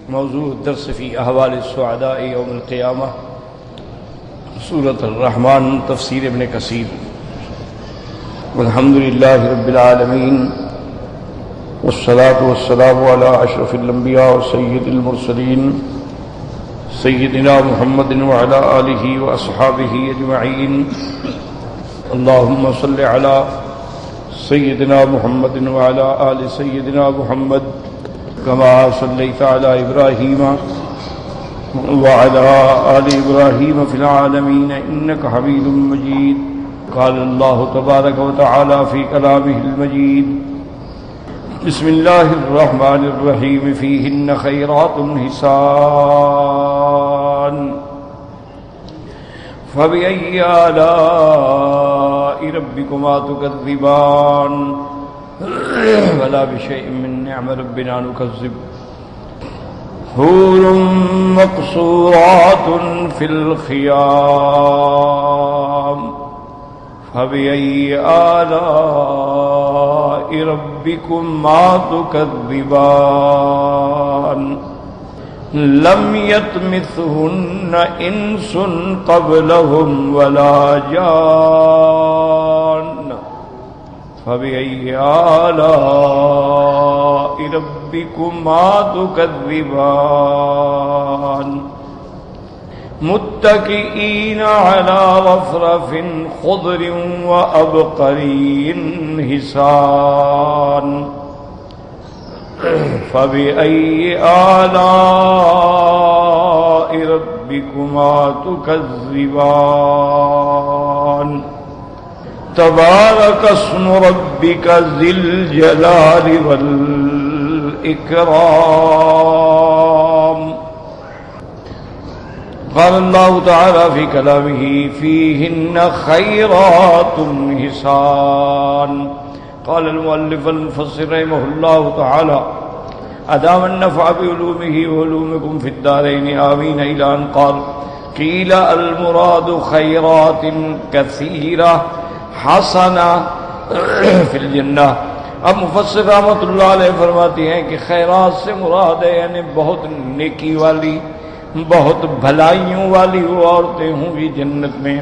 موضوع الدرس في أحوال السعداء يوم القيامة سورة الرحمن تفسير ابن كثير. والحمد لله رب العالمين والصلاة والسلام على أشرف الأنبياء وسيد المرسلين سيدنا محمد وعلى آله وأصحابه أجمعين. اللهم صل على سيدنا محمد وعلى آل سيدنا محمد كما صليت على إبراهيم وعلى آل إبراهيم في العالمين إنك حميد مجيد. قال الله تبارك وتعالى في كلامه المجيد: بسم الله الرحمن الرحيم فيهن خيرات حسان فبأي آلاء ربكما تكذبان ولا بشيء من نعم ربنا نكذب. حور مقصورات في الخيام فبأي آلاء ربكما تكذبان لم يطمثهن إنس قبلهم ولا جان فبأي آلاء ربكما تكذبان متكئين على رفرف خضر وأبقري حسان فبأي آلاء ربكما تكذبان تبارك اسم ربك ذي الجلال والإكرام. قال الله تعالى في كلامه فيهن خيرات حسان. قال المؤلف المفسر رحمه الله تعالى أدام النفع بعلومه وعلومكم في الدارين آمين إلى أن قال قيل المراد خيرات كثيرة حسنہ فی الجنہ. اب مفسر رحمۃ اللہ علیہ فرماتے ہیں کہ خیرات سے مراد ہے یعنی بہت نیکی والی بہت بھلائیوں والی وہ عورتیں ہوں گی جنت میں.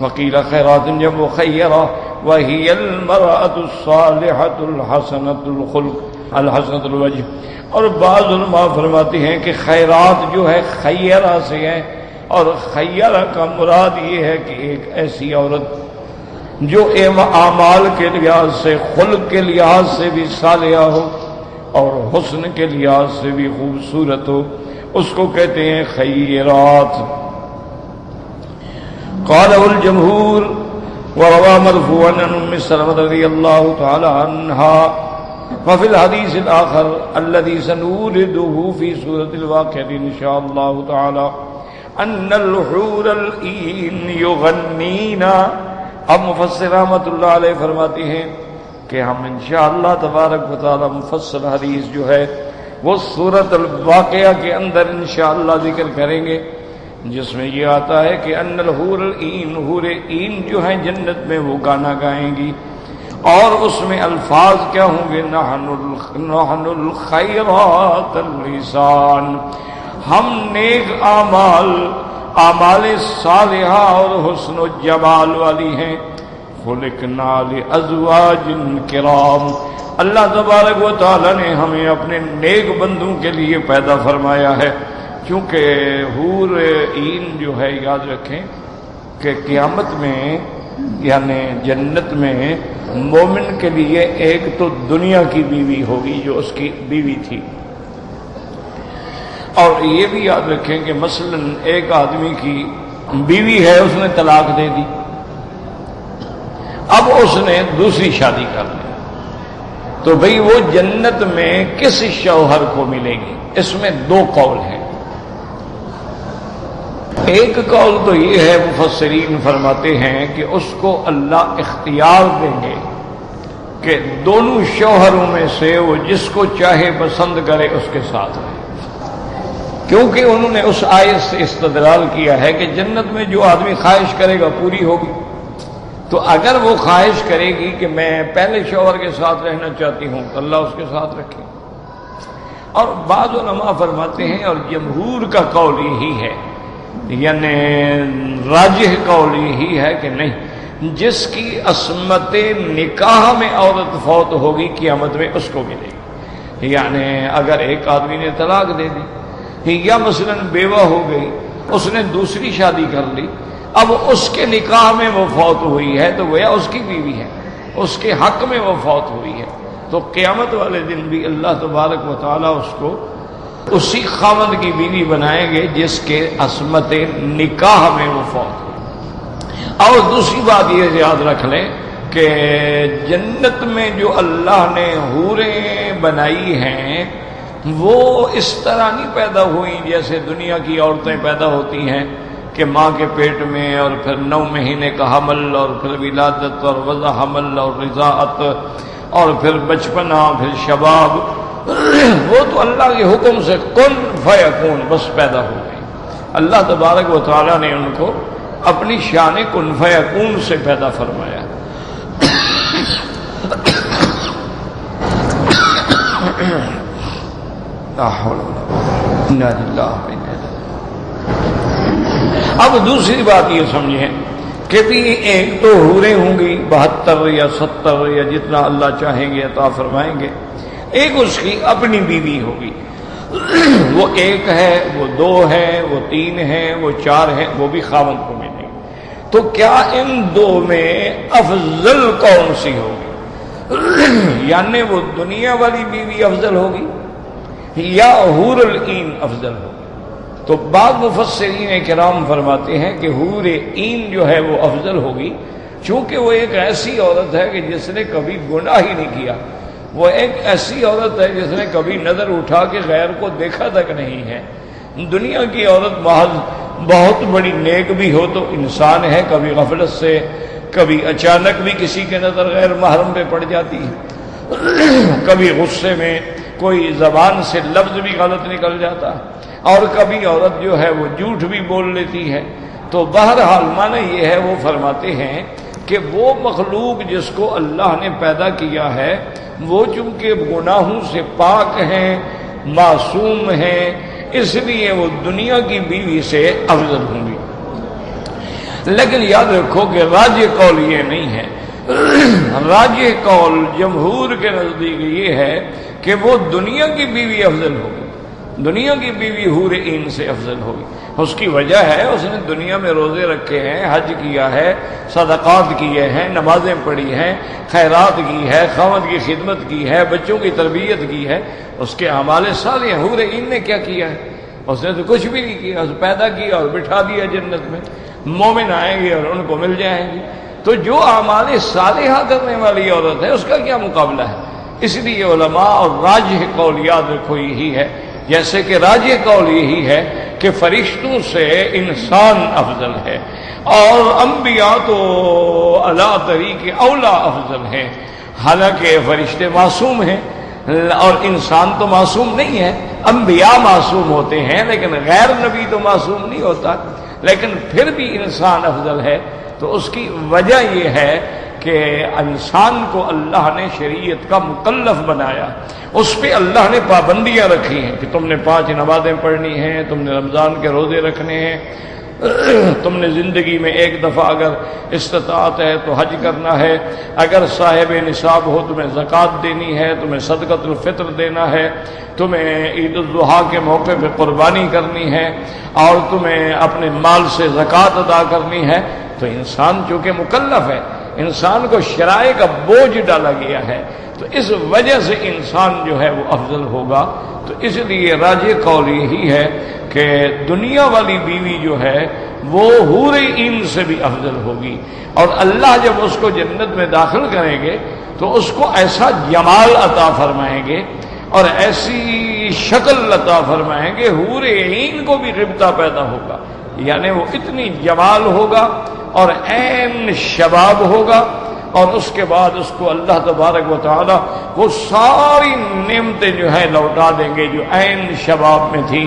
وقیل خیرات جمع خیرہ وہی المرأة الصالحة الحسنة الخلق الحسنة الوجہ. اور بعض علماء فرماتے ہیں کہ خیرات جو ہے خیرہ سے ہے اور خیرہ کا مراد یہ ہے کہ ایک ایسی عورت جو اعمال کے لحاظ سے خلق کے لحاظ سے بھی صالحہ ہو اور حسن کے لحاظ سے بھی خوبصورت ہو اس کو کہتے ہیں خیرات. قاله الجمهور وروى مرفوعا عن ام سلمة رضي الله تعالى عنها. وفي الحديث الآخر الذي سنورده في سورة الواقعة إن شاء الله تعالى أن الحور العين يغنين. اب مفسر رحمۃ اللہ علیہ فرماتے ہیں کہ ہم انشاءاللہ تبارک و تعالی مفصل حدیث جو ہے وہ سورۃ الواقعہ کے اندر انشاءاللہ ذکر کریں گے جس میں یہ آتا ہے کہ ان الحور العین حور عین جو ہیں جنت میں وہ گانا گائیں گی اور اس میں الفاظ کیا ہوں گے نحن الخیرات الحسان. ہم نیک اعمال صالحہ اور حسن و جمال والی ہیں. خلقنا لازواج کرام. اللہ تبارک و تعالی نے ہمیں اپنے نیک بندوں کے لیے پیدا فرمایا ہے. چونکہ حور عین جو ہے یاد رکھیں کہ قیامت میں یعنی جنت میں مومن کے لیے ایک تو دنیا کی بیوی ہوگی جو اس کی بیوی تھی اور یہ بھی یاد رکھیں کہ مثلا ایک آدمی کی بیوی ہے اس نے طلاق دے دی اب اس نے دوسری شادی کر لی تو بھئی وہ جنت میں کس شوہر کو ملے گی. اس میں دو قول ہیں. ایک قول تو یہ ہے مفسرین فرماتے ہیں کہ اس کو اللہ اختیار دیں گے کہ دونوں شوہروں میں سے وہ جس کو چاہے پسند کرے اس کے ساتھ رہے کیونکہ انہوں نے اس آیت سے استدلال کیا ہے کہ جنت میں جو آدمی خواہش کرے گا پوری ہوگی. تو اگر وہ خواہش کرے گی کہ میں پہلے شوہر کے ساتھ رہنا چاہتی ہوں تو اللہ اس کے ساتھ رکھے اور بعض علماء فرماتے ہیں اور جمہور کا قول یہی ہے، یعنی راجح قول یہی ہے کہ نہیں، جس کی عصمت نکاح میں عورت فوت ہوگی قیامت میں اس کو ملے گی۔ یعنی اگر ایک آدمی نے طلاق دے دی یا مثلا بیوہ ہو گئی، اس نے دوسری شادی کر لی، اب اس کے نکاح میں وہ فوت ہوئی ہے تو گویا اس کی بیوی ہے، اس کے حق میں وہ فوت ہوئی ہے، تو قیامت والے دن بھی اللہ تبارک و تعالیٰ اس کو اسی خاوند کی بیوی بنائیں گے جس کے عصمت نکاح میں وہ فوت ہو۔ اور دوسری بات یہ یاد رکھ لیں کہ جنت میں جو اللہ نے حوریں بنائی ہیں وہ اس طرح نہیں پیدا ہوئی جیسے دنیا کی عورتیں پیدا ہوتی ہیں کہ ماں کے پیٹ میں اور پھر 9 مہینے کا حمل اور پھر ولادت اور وضع حمل اور رضاعت اور پھر بچپنا پھر شباب، وہ تو اللہ کے حکم سے کن فیکون بس پیدا ہو گئی۔ اللہ تبارک و تعالیٰ نے ان کو اپنی شان کن فیکون سے پیدا فرمایا۔ اب دوسری بات یہ سمجھیں کہ بھی ایک تو حوریں ہوں گی 72 یا 70 یا جتنا اللہ چاہیں گے عطا فرمائیں گے، ایک اس کی اپنی بیوی ہوگی، وہ 1 ہے، وہ 2 ہے، وہ 3 ہے، وہ 4 ہے، وہ بھی خاوند کو ملے گی۔ تو کیا ان 2 میں افضل کون سی ہوگی؟ یعنی وہ دنیا والی بیوی افضل ہوگی یا حور العین افضل ہوگی؟ تو بعض مفسرین کرام فرماتے ہیں کہ حور عین جو ہے وہ افضل ہوگی، چونکہ وہ ایک ایسی عورت ہے کہ جس نے کبھی گناہ ہی نہیں کیا، وہ ایک ایسی عورت ہے جس نے کبھی نظر اٹھا کے غیر کو دیکھا تک نہیں ہے۔ دنیا کی عورت محض بہت بڑی نیک بھی ہو تو انسان ہے، کبھی غفلت سے کبھی اچانک بھی کسی کے نظر غیر محرم پہ پڑ جاتی ہے، کبھی غصے میں کوئی زبان سے لفظ بھی غلط نکل جاتا ہے، اور کبھی عورت جو ہے وہ جھوٹ بھی بول لیتی ہے۔ تو بہرحال معنی یہ ہے، وہ فرماتے ہیں کہ وہ مخلوق جس کو اللہ نے پیدا کیا ہے وہ چونکہ گناہوں سے پاک ہیں، معصوم ہیں، اس لیے وہ دنیا کی بیوی سے افضل ہوں گی۔ لیکن یاد رکھو کہ راجح قول یہ نہیں ہے، راجح قول جمہور کے نزدیک یہ ہے کہ وہ دنیا کی بیوی افضل ہوگی، دنیا کی بیوی حور عین سے افضل ہوگی۔ اس کی وجہ ہے اس نے دنیا میں روزے رکھے ہیں، حج کیا ہے، صدقات کیے ہیں، نمازیں پڑھی ہیں، خیرات کی ہے، خاوند کی خدمت کی ہے، بچوں کی تربیت کی ہے، اس کے اعمال صالح ہیں۔ حور عین نے کیا کیا ہے؟ اس نے تو کچھ بھی نہیں کیا، اس پیدا کیا اور بٹھا دیا جنت میں، مومن آئیں گے اور ان کو مل جائیں گے۔ تو جو اعمال صالحہ کرنے والی عورت ہے اس کا کیا مقابلہ ہے؟ اس لیے علماء اور راجح قول یاد رکھو یہی ہے، جیسے کہ راجح قول یہی ہے کہ فرشتوں سے انسان افضل ہے، اور انبیاء تو علی طریق اولا افضل ہیں۔ حالانکہ فرشتے معصوم ہیں اور انسان تو معصوم نہیں ہے، انبیاء معصوم ہوتے ہیں لیکن غیر نبی تو معصوم نہیں ہوتا، لیکن پھر بھی انسان افضل ہے۔ تو اس کی وجہ یہ ہے کہ انسان کو اللہ نے شریعت کا مکلف بنایا، اس پہ اللہ نے پابندیاں رکھی ہیں کہ تم نے 5 نمازیں پڑھنی ہیں، تم نے رمضان کے روزے رکھنے ہیں، تم نے زندگی میں 1 دفعہ اگر استطاعت ہے تو حج کرنا ہے، اگر صاحب نصاب ہو تمہیں زکوٰۃ دینی ہے، تمہیں صدقۃ الفطر دینا ہے، تمہیں عید الاضحیٰ کے موقع پہ قربانی کرنی ہے، اور تمہیں اپنے مال سے زکوٰۃ ادا کرنی ہے۔ تو انسان چونکہ مکلف ہے، انسان کو شرائع کا بوجھ ڈالا گیا ہے، تو اس وجہ سے انسان جو ہے وہ افضل ہوگا۔ تو اس لیے راجح قول یہی ہے کہ دنیا والی بیوی جو ہے وہ حور عین سے بھی افضل ہوگی، اور اللہ جب اس کو جنت میں داخل کریں گے تو اس کو ایسا جمال عطا فرمائیں گے اور ایسی شکل عطا فرمائیں گے، حور عین کو بھی غبطہ پیدا ہوگا، یعنی وہ اتنی جمال ہوگا اور عین شباب ہوگا، اور اس کے بعد اس کو اللہ تبارک و تعالی وہ ساری نعمتیں جو ہے لوٹا دیں گے جو عین شباب میں تھی،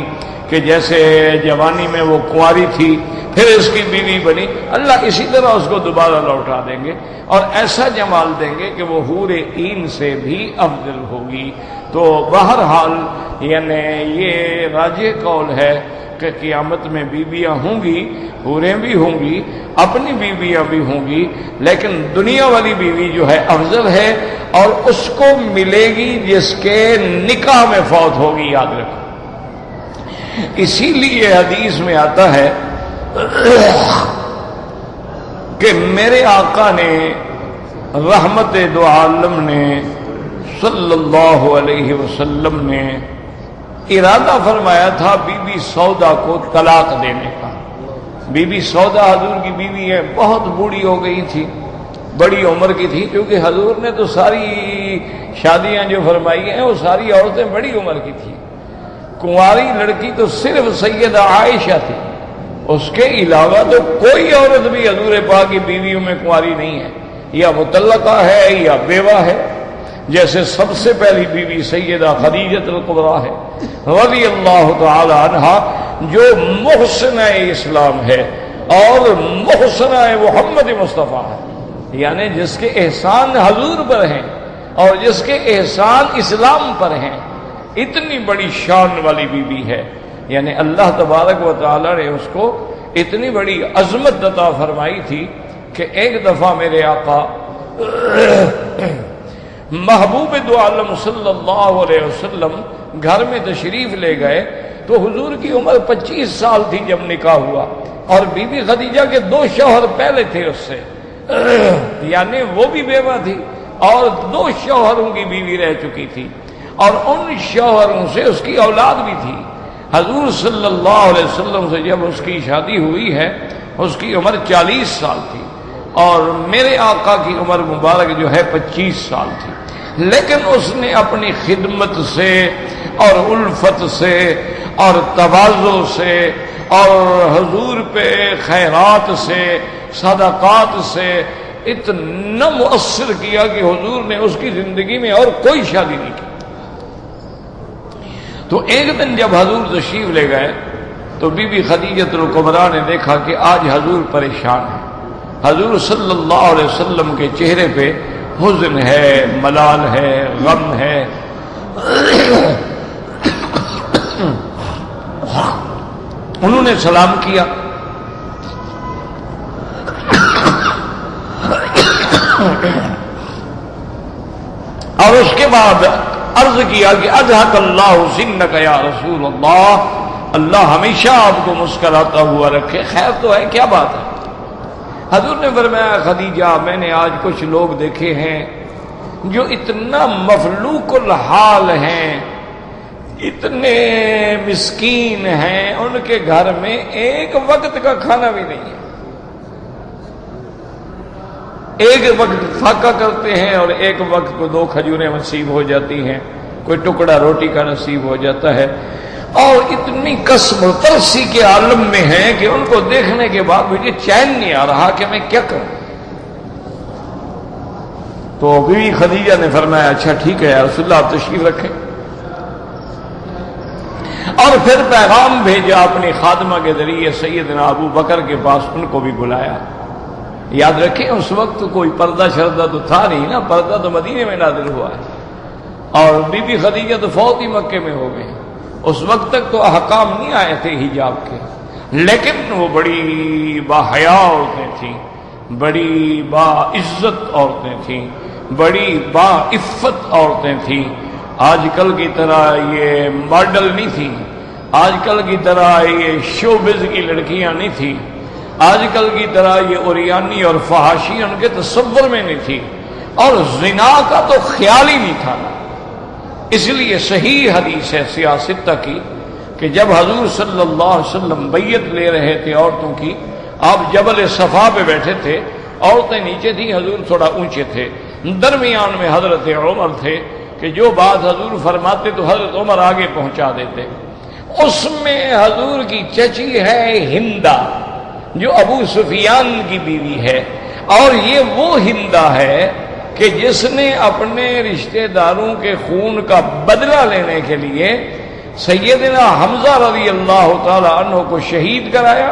کہ جیسے جوانی میں وہ کنواری تھی پھر اس کی بیوی بنی، اللہ اسی طرح اس کو دوبارہ لوٹا دیں گے اور ایسا جمال دیں گے کہ وہ حور عین سے بھی افضل ہوگی۔ تو بہرحال یعنی یہ راجح قول ہے کہ قیامت میں بیویاں ہوں گی، حوریں بھی ہوں گی، اپنی بیویاں بھی ہوں گی، لیکن دنیا والی بیوی جو ہے افضل ہے اور اس کو ملے گی جس کے نکاح میں فوت ہوگی، یاد رکھو۔ اسی لیے حدیث میں آتا ہے کہ میرے آقا نے رحمت دو عالم نے صلی اللہ علیہ وسلم نے ارادہ فرمایا تھا بی بی سودا کو طلاق دینے کا۔ بی بی سودا حضور کی بیوی ہے، بہت بوڑھی ہو گئی تھی، بڑی عمر کی تھی، کیونکہ حضور نے تو ساری شادیاں جو فرمائی ہیں وہ ساری عورتیں بڑی عمر کی تھی۔ کنواری لڑکی تو صرف سیدہ عائشہ تھی، اس کے علاوہ تو کوئی عورت بھی حضور پاک کی بیویوں میں کنواری نہیں ہے، یا مطلقہ ہے یا بیوہ ہے۔ جیسے سب سے پہلی بیوی سیدہ خدیجہ الکبریٰ ہے رضی اللہ تعالی عنہا، جو محسنہ اسلام ہے اور محسنہ محمد مصطفیٰ ہے، یعنی جس کے احسان حضور پر ہیں اور جس کے احسان اسلام پر ہیں، اتنی بڑی شان والی بیوی ہے۔ یعنی اللہ تبارک و تعالی نے اس کو اتنی بڑی عظمت عطا فرمائی تھی کہ ایک دفعہ میرے آقا محبوب دو عالم صلی اللہ علیہ وسلم گھر میں تشریف لے گئے تو حضور کی عمر 25 سال تھی جب نکاح ہوا، اور بی بی خدیجہ کے 2 شوہر پہلے تھے اس سے، یعنی وہ بھی بیوہ تھی اور 2 شوہروں کی بیوی رہ چکی تھی، اور ان شوہروں سے اس کی اولاد بھی تھی۔ حضور صلی اللہ علیہ وسلم سے جب اس کی شادی ہوئی ہے اس کی عمر 40 سال تھی، اور میرے آقا کی عمر مبارک جو ہے 25 سال تھی، لیکن اس نے اپنی خدمت سے اور الفت سے اور تواضع سے اور حضور پہ خیرات سے صدقات سے اتنا مؤثر کیا کہ حضور نے اس کی زندگی میں اور کوئی شادی نہیں کی۔ تو ایک دن جب حضور تشریف لے گئے تو بی بی خدیجہ الکبریٰ نے دیکھا کہ آج حضور پریشان ہے، حضور صلی اللہ علیہ وسلم کے چہرے پہ حزن ہے، ملال ہے، غم ہے۔ انہوں نے سلام کیا، اور اس کے بعد عرض کیا کہ اضحک اللہ سنک یا رسول اللہ، اللہ ہمیشہ آپ کو مسکراتا ہوا رکھے، خیر تو ہے، کیا بات ہے؟ حضور نے فرمایا خدیجہ میں نے آج کچھ لوگ دیکھے ہیں جو اتنا مفلوق الحال ہیں، اتنے مسکین ہیں، ان کے گھر میں ایک وقت کا کھانا بھی نہیں ہے، ایک وقت فاقہ کرتے ہیں اور ایک وقت کو 2 کھجوریں نصیب ہو جاتی ہیں، کوئی ٹکڑا روٹی کا نصیب ہو جاتا ہے، اور اتنی قسم و ترسی کے عالم میں ہیں کہ ان کو دیکھنے کے بعد مجھے چین نہیں آ رہا کہ میں کیا کروں۔ تو بیوی خدیجہ نے فرمایا اچھا ٹھیک ہے یا رسول اللہ آپ تشریف رکھیں، اور پھر پیغام بھیجا اپنی خادمہ کے ذریعے سیدنا ابو بکر کے پاس، ان کو بھی بلایا۔ یاد رکھیں اس وقت کوئی پردہ شردہ تو تھا نہیں نا، پردہ تو مدینے میں نازل ہوا ہے، اور بی بی خدیجہ تو فوت ہی مکے میں ہو گئی، اس وقت تک تو احکام نہیں آئے تھے حجاب کے، لیکن وہ بڑی باحیا عورتیں تھیں، بڑی با عزت عورتیں تھیں، بڑی با عفت عورتیں تھیں۔ آج کل کی طرح یہ ماڈل نہیں تھی، آج کل کی طرح یہ شوبز کی لڑکیاں نہیں تھیں، آج کل کی طرح یہ اوریانی اور فحاشی ان کے تصور میں نہیں تھی، اور زنا کا تو خیال ہی نہیں تھا۔ اس لیے صحیح حدیث ہے سیاستہ کی کہ جب حضور صلی اللہ علیہ وسلم بیعت لے رہے تھے عورتوں کی، آپ جبل صفا پہ بیٹھے تھے، عورتیں نیچے تھیں، حضور تھوڑا اونچے تھے، درمیان میں حضرت عمر تھے کہ جو بات حضور فرماتے تو حضرت عمر آگے پہنچا دیتے۔ اس میں حضور کی چچی ہے ہندہ جو ابو سفیان کی بیوی ہے، اور یہ وہ ہندہ ہے کہ جس نے اپنے رشتہ داروں کے خون کا بدلہ لینے کے لیے سیدنا حمزہ رضی اللہ تعالی عنہ کو شہید کرایا،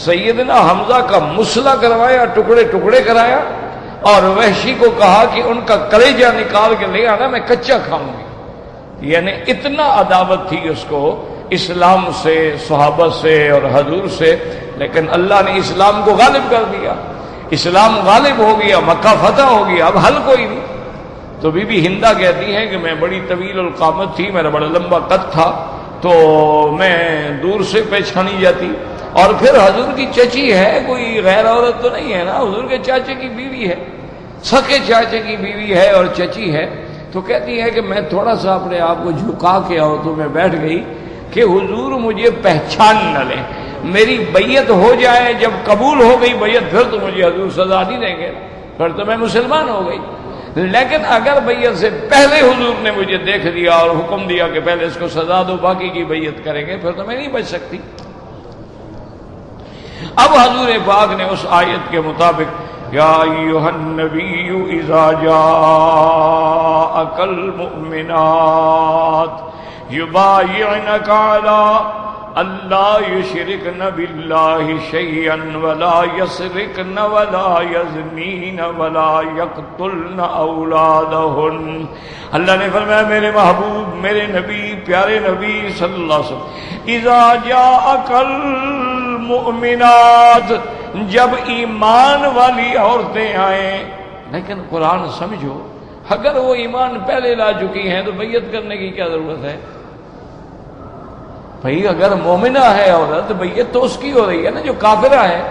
سیدنا حمزہ کا مسلح کروایا، ٹکڑے ٹکڑے کرایا، اور وحشی کو کہا کہ ان کا کلیجہ نکال کے لے آنا، میں کچا کھاؤں گی۔ یعنی اتنا عداوت تھی اس کو اسلام سے، صحابہ سے اور حضور سے، لیکن اللہ نے اسلام کو غالب کر دیا، اسلام غالب ہو گیا، مکہ فتح ہو گیا، اب حل کوئی نہیں۔ تو بی بی ہندا کہتی ہیں کہ میں بڑی طویل القامت تھی، میرا بڑا لمبا قد تھا، تو میں دور سے پہچانی جاتی، اور پھر حضور کی چچی ہے، کوئی غیر عورت تو نہیں ہے نا، حضور کے چاچے کی بیوی ہے، سکے چاچے کی بیوی ہے اور چچی ہے۔ تو کہتی ہے کہ میں تھوڑا سا اپنے آپ کو جھکا کے عورتوں میں بیٹھ گئی کہ حضور مجھے پہچان نہ لیں، میری بیعت ہو جائے، جب قبول ہو گئی بیعت پھر تو مجھے حضور سزا نہیں دیں گے، پھر تو میں مسلمان ہو گئی، لیکن اگر بیعت سے پہلے حضور نے مجھے دیکھ لیا اور حکم دیا کہ پہلے اس کو سزا دو باقی کی بیعت کریں گے، پھر تو میں نہیں بچ سکتی۔ اب حضور پاک نے اس آیت کے مطابق یا ایھا النبی اذا جاءک المؤمنات یبایعنک علی اللہ یشرکن باللہ شیئا ولا یسرقن ولا یزنین ولا یقتلن اولادہن۔ اللہ نے فرمایا میرے محبوب، میرے نبی، پیارے نبی صلی اللہ علیہ وسلم، اذا جاءک المؤمنات، جب ایمان والی عورتیں آئیں، لیکن قرآن سمجھو، اگر وہ ایمان پہلے لا چکی ہیں تو بیعت کرنے کی کیا ضرورت ہے؟ بھئی اگر مومنہ ہے عورت، بیعت تو اس کی ہو رہی ہے نا جو کافرہ ہے،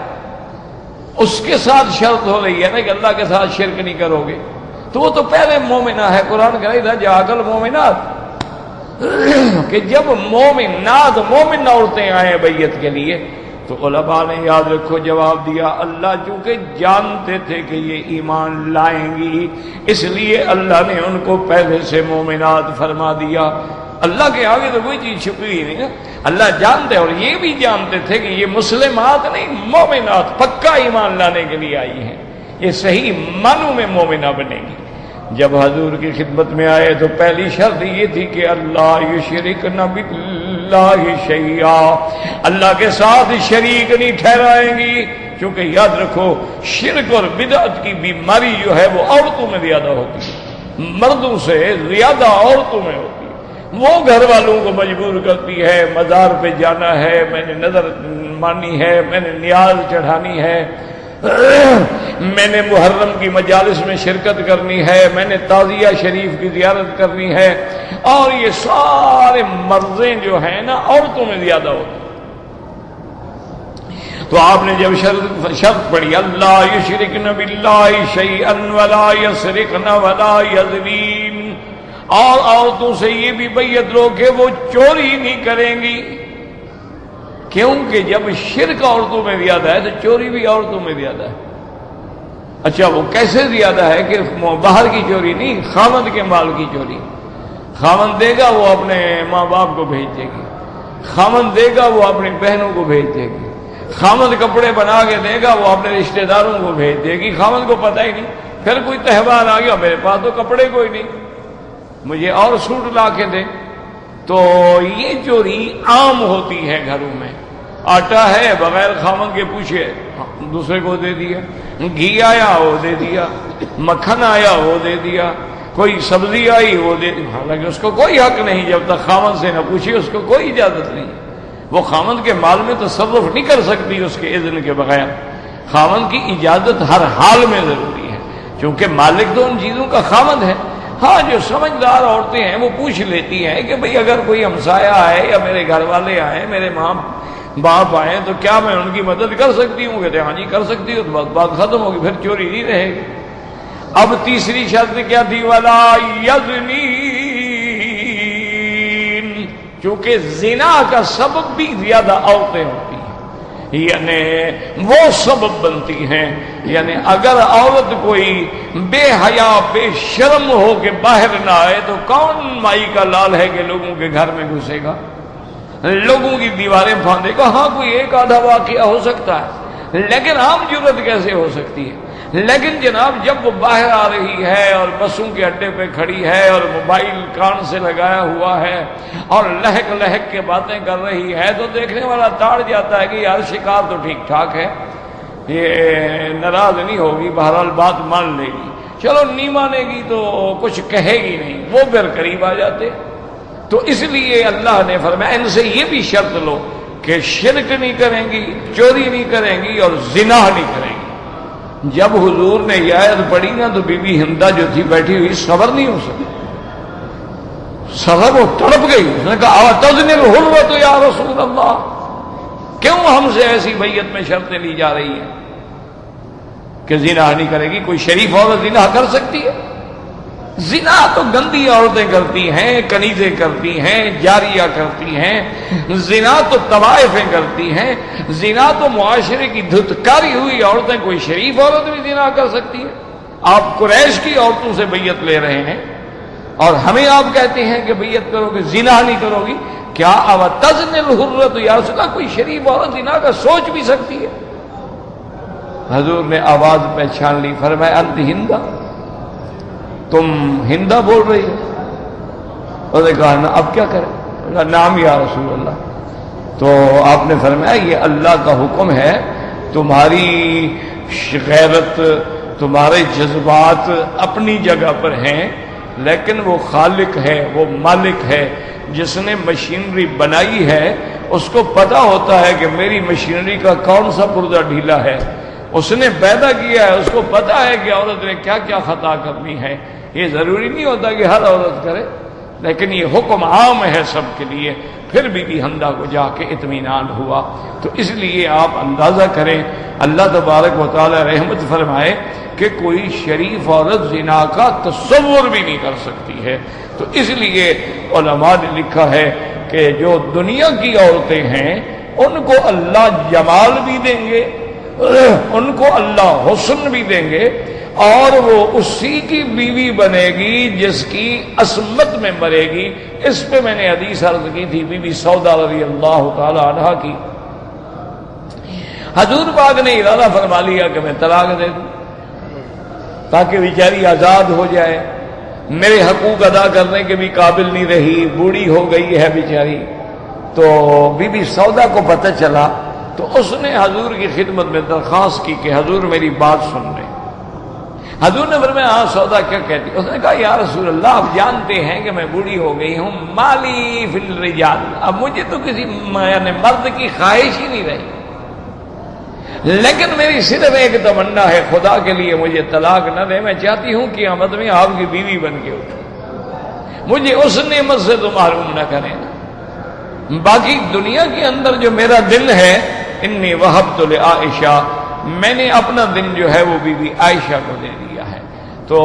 اس کے ساتھ شرط ہو رہی ہے نا کہ اللہ کے ساتھ شرک نہیں کرو گے، تو وہ تو پہلے مومنہ ہے۔ قرآن کہہ رہا جا کل مومنات، کہ جب مومنات مومن عورتیں آئیں بیعت کے لیے، تو علماء نے یاد رکھو جواب دیا، اللہ چونکہ جانتے تھے کہ یہ ایمان لائیں گی، اس لیے اللہ نے ان کو پہلے سے مومنات فرما دیا۔ اللہ کے آگے تو کوئی چیز چھپی ہی نہیں نا، اللہ جانتے، اور یہ بھی جانتے تھے کہ یہ مسلمات نہیں مومنات، پکا ایمان لانے کے لیے آئی ہیں، یہ صحیح معنوں میں مومنہ بنے گی۔ جب حضور کی خدمت میں آئے تو پہلی شرط یہ تھی کہ اللہ یشرکن باللہ شیئا، اللہ کے ساتھ شریک نہیں ٹھہرائیں گی، کیونکہ یاد رکھو شرک اور بدعت کی بیماری جو ہے وہ عورتوں میں زیادہ ہوتی ہے، مردوں سے زیادہ عورتوں میں ہوتی ہے۔ وہ گھر والوں کو مجبور کرتی ہے، مزار پہ جانا ہے، میں نے نظر مانی ہے، میں نے نیاز چڑھانی ہے، میں نے محرم کی مجالس میں شرکت کرنی ہے، میں نے تعزیہ شریف کی زیارت کرنی ہے، اور یہ سارے مرضیں جو ہیں نا عورتوں میں زیادہ ہوتی ہیں۔ تو آپ نے جب شرط پڑھی اللہ یشرکن باللہ شیئا ولا یسرقن ولا یزنین، اور عورتوں سے یہ بھی بیعت لو کہ وہ چوری نہیں کریں گی، کیونکہ جب شرک عورتوں میں زیادہ ہے تو چوری بھی عورتوں میں زیادہ ہے۔ اچھا وہ کیسے زیادہ ہے کہ باہر کی چوری نہیں، خاوند کے مال کی چوری، خاوند دے گا وہ اپنے ماں باپ کو بھیج دے گی، خاوند دے گا وہ اپنی بہنوں کو بھیج دے گی، خاوند کپڑے بنا کے دے گا وہ اپنے رشتہ داروں کو بھیج دے گی، خاوند کو پتہ ہی نہیں، پھر کوئی تہوار آ گیا میرے پاس تو کپڑے کوئی نہیں، مجھے اور سوٹ لا کے دے۔ تو یہ چوری عام ہوتی ہے گھروں میں، آٹا ہے بغیر خاوند کے پوچھے دوسرے کو دے دیا، گھی آیا وہ دے دیا، مکھن آیا وہ دے دیا، کوئی سبزی آئی وہ دے دی، حالانکہ اس کو کوئی حق نہیں، جب تک خاوند سے نہ پوچھے اس کو کوئی اجازت نہیں، وہ خاوند کے مال میں تصرف نہیں کر سکتی اس کے اذن کے بغیر، خاوند کی اجازت ہر حال میں ضروری ہے، کیونکہ مالک تو ان چیزوں کا خاوند ہے۔ ہاں جو سمجھدار عورتیں ہیں وہ پوچھ لیتی ہیں کہ بھئی اگر کوئی ہمسایہ آئے یا میرے گھر والے آئے، میرے ماں باپ آئے تو کیا میں ان کی مدد کر سکتی ہوں؟ کہتے ہیں ہاں جی کر سکتی ہو، تو بات ختم ہوگی، پھر چوری نہیں رہے گی۔ اب تیسری شرط کیا تھی؟ ولا یزنین، چونکہ زنا کا سبب بھی زیادہ عورتیں ہوتی ہیں، یعنی وہ سبب بنتی ہیں، یعنی اگر عورت کوئی بے حیا بے شرم ہو کے باہر نہ آئے تو کون مائی کا لال ہے کہ لوگوں کے گھر میں گھسے گا، لوگوں کی دیواریں پھاندے گا؟ ہاں کوئی ایک آدھا واقعہ ہو سکتا ہے، لیکن عام جرت کیسے ہو سکتی ہے؟ لیکن جناب جب وہ باہر آ رہی ہے اور بسوں کے اڈے پہ کھڑی ہے اور موبائل کان سے لگایا ہوا ہے اور لہک لہک کے باتیں کر رہی ہے تو دیکھنے والا تاڑ جاتا ہے کہ یار شکار تو ٹھیک ٹھاک ہے، یہ ناراض نہیں ہوگی، بہرحال بات مان لے گی، چلو نہیں مانے گی تو کچھ کہے گی نہیں، وہ پھر قریب آ جاتے، تو اس لیے اللہ نے فرمایا ان سے یہ بھی شرط لو کہ شرک نہیں کریں گی، چوری نہیں کریں گی اور زنا نہیں کریں گی۔ جب حضور نے یہ آیت پڑھی نا تو بی بی ہندہ جو تھی بیٹھی ہوئی صبر نہیں ہو سکی، صبر وہ تڑپ گئی، اس نے کہا اَتَذْنِ الْحُرَّةُ یا رسول اللہ، کیوں ہم سے ایسی بیعت میں شرطیں لی جا رہی ہیں کہ زنا نہیں کرے گی؟ کوئی شریف عورت زنا کر سکتی ہے؟ زنا تو گندی عورتیں کرتی ہیں، کنیزیں کرتی ہیں، جاریہ کرتی ہیں، زنا تو طوائفیں کرتی ہیں، زنا تو معاشرے کی دھتکاری ہوئی عورتیں، کوئی شریف عورت بھی زنا کر سکتی ہے؟ آپ قریش کی عورتوں سے بیعت لے رہے ہیں اور ہمیں آپ کہتے ہیں کہ بیعت کرو گے، زنا نہیں کرو گی؟ کیا اَوَتَذْنِ الْحُرَّةُ یا رسول اللہ، کوئی شریف عورت زنا کا سوچ بھی سکتی ہے؟ حضور نے آواز پہچان لی، فرمایا انت ہندہ، تم ہندہ بول رہی ہو؟ انہوں نے کہا نا اب کیا کریں؟ نام یا رسول اللہ۔ تو آپ نے فرمایا یہ اللہ کا حکم ہے، تمہاری غیرت، تمہارے جذبات اپنی جگہ پر ہیں، لیکن وہ خالق ہے، وہ مالک ہے جس نے مشینری بنائی ہے، اس کو پتا ہوتا ہے کہ میری مشینری کا کون سا پرزہ ڈھیلا ہے، اس نے پیدا کیا ہے، اس کو پتا ہے کہ عورت نے کیا کیا خطا کرنی ہے۔ یہ ضروری نہیں ہوتا کہ ہر عورت کرے، لیکن یہ حکم عام ہے سب کے لیے۔ پھر بھی حمدہ کو جا کے اطمینان ہوا۔ تو اس لیے آپ اندازہ کریں، اللہ تبارک و تعالی رحمت فرمائے کہ کوئی شریف عورت زنا کا تصور بھی نہیں کر سکتی ہے۔ تو اس لیے علماء نے لکھا ہے کہ جو دنیا کی عورتیں ہیں ان کو اللہ جمال بھی دیں گے، ان کو اللہ حسن بھی دیں گے، اور وہ اسی کی بیوی بنے گی جس کی عصمت میں مرے گی۔ اس پہ میں نے حدیث عرض کی تھی بی بی سودا رضی اللہ تعالی عنہا کی۔ حضور پاک نے ارادہ فرما لیا کہ میں طلاق دے دوں تاکہ بیچاری آزاد ہو جائے، میرے حقوق ادا کرنے کے بھی قابل نہیں رہی، بوڑھی ہو گئی ہے بیچاری۔ تو بی بی سودا کو پتہ چلا تو اس نے حضور کی خدمت میں درخواست کی کہ حضور میری بات سن لیں۔ حضور نے فرمایا ہاں سودا کیا کہتی؟ اس نے کہا یا رسول اللہ آپ جانتے ہیں کہ میں بوڑھی ہو گئی ہوں، مالی فی الرجال، اب مجھے تو کسی یعنی مرد کی خواہش ہی نہیں رہی، لیکن میری صرف ایک تمنا ہے، خدا کے لیے مجھے طلاق نہ دے، میں چاہتی ہوں کہ قیامت میں آپ کی بیوی بن کے اٹھوں، مجھے اس نعمت سے تو محروم نہ کریں۔ باقی دنیا کے اندر جو میرا دل ہے، انی وہبت لعائشہ، میں نے اپنا دن جو ہے وہ بی بی عائشہ کو دے دیا ہے۔ تو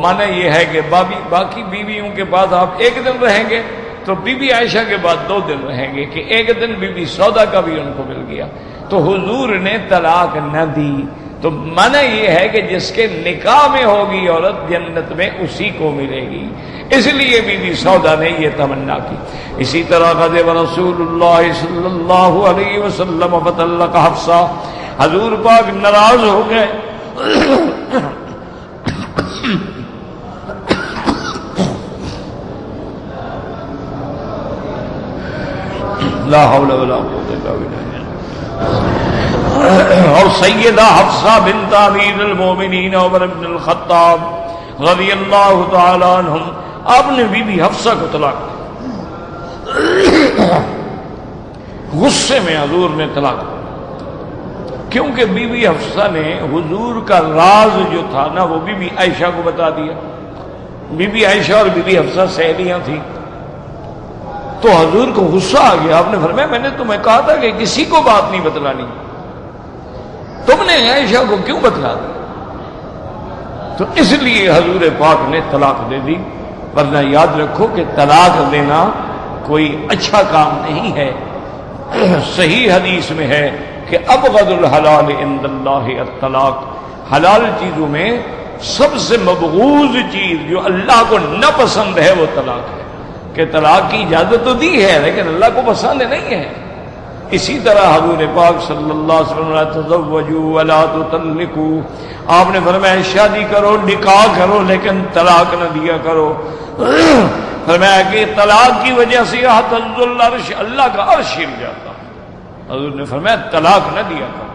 معنی یہ ہے کہ باقی بیویوں کے بعد آپ ایک دن رہیں گے تو بی بی عائشہ کے بعد 2 دن رہیں گے، کہ ایک دن بی بی سودا کا بھی ان کو مل گیا۔ تو حضور نے طلاق نہ دی، تو معنی یہ ہے کہ جس کے نکاح میں ہوگی عورت جنت میں اسی کو ملے گی، اس لیے بی بی سودا نے یہ تمنا کی۔ اسی طرح غضب رسول اللہ صلی اللہ علیہ وسلم فطلق حفصہ، حضور پاک ناراض ہو گئے، لا حول ولا قوت الا باللہ، اور سیدہ حفصہ بنت امیر المومنین عمر بن الخطاب رضی اللہ تعالی عنہم، آپ نے بی بی حفصہ کو طلاق دی، غصے میں حضور نے طلاق دی، کیونکہ بی بی حفصہ نے حضور کا راز جو تھا نا وہ بی بی عائشہ کو بتا دیا۔ بی بی عائشہ اور بی بی حفصہ سہیلیاں تھیں، تو حضور کو غصہ آ گیا۔ آپ نے فرمایا میں نے تمہیں کہا تھا کہ کسی کو بات نہیں بتلانی، تم نے عائشہ کو کیوں بتلا دی؟ تو اس لیے حضور پاک نے طلاق دے دی۔ ورنہ یاد رکھو کہ طلاق دینا کوئی اچھا کام نہیں ہے۔ صحیح حدیث میں ہے کہ ابغض الحلال عند اللہ الطلاق، حلال چیزوں میں سب سے مبغوض چیز جو اللہ کو نہ پسند ہے وہ طلاق ہے، کہ طلاق کی اجازت تو دی ہے لیکن اللہ کو پسند نہیں ہے۔ اسی طرح حضور پاک صلی اللہ علیہ وسلم تزوجوا ولا تطلقوا، آپ نے فرمایا شادی کرو، نکاح کرو، لیکن طلاق نہ دیا کرو۔ فرمایا کہ طلاق کی وجہ سے اہتز العرش، اللہ کا عرش ہل جاتا۔ حضور نے فرمایا طلاق نہ دیا کرو۔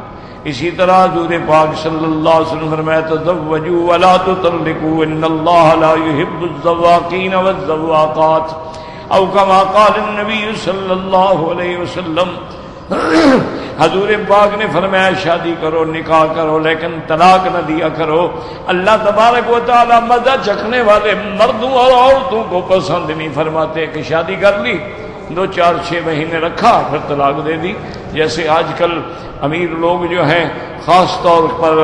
اسی طرح حضور پاک صلی اللہ علیہ وسلم فرمایا تزوجوا ولا تطلقوا ان اللہ لا يحب الزواقین والزواقات، او کما قال النبی صلی اللہ علیہ وسلم، حضور پاک نے فرمایا شادی کرو، نکاح کرو، لیکن طلاق نہ دیا کرو۔ اللہ تبارک و تعالی مزہ چکھنے والے مردوں اور عورتوں کو پسند نہیں فرماتے کہ شادی کر لی، 2 4 6 مہینے رکھا پھر طلاق دے دی، جیسے آج کل امیر لوگ جو ہیں خاص طور پر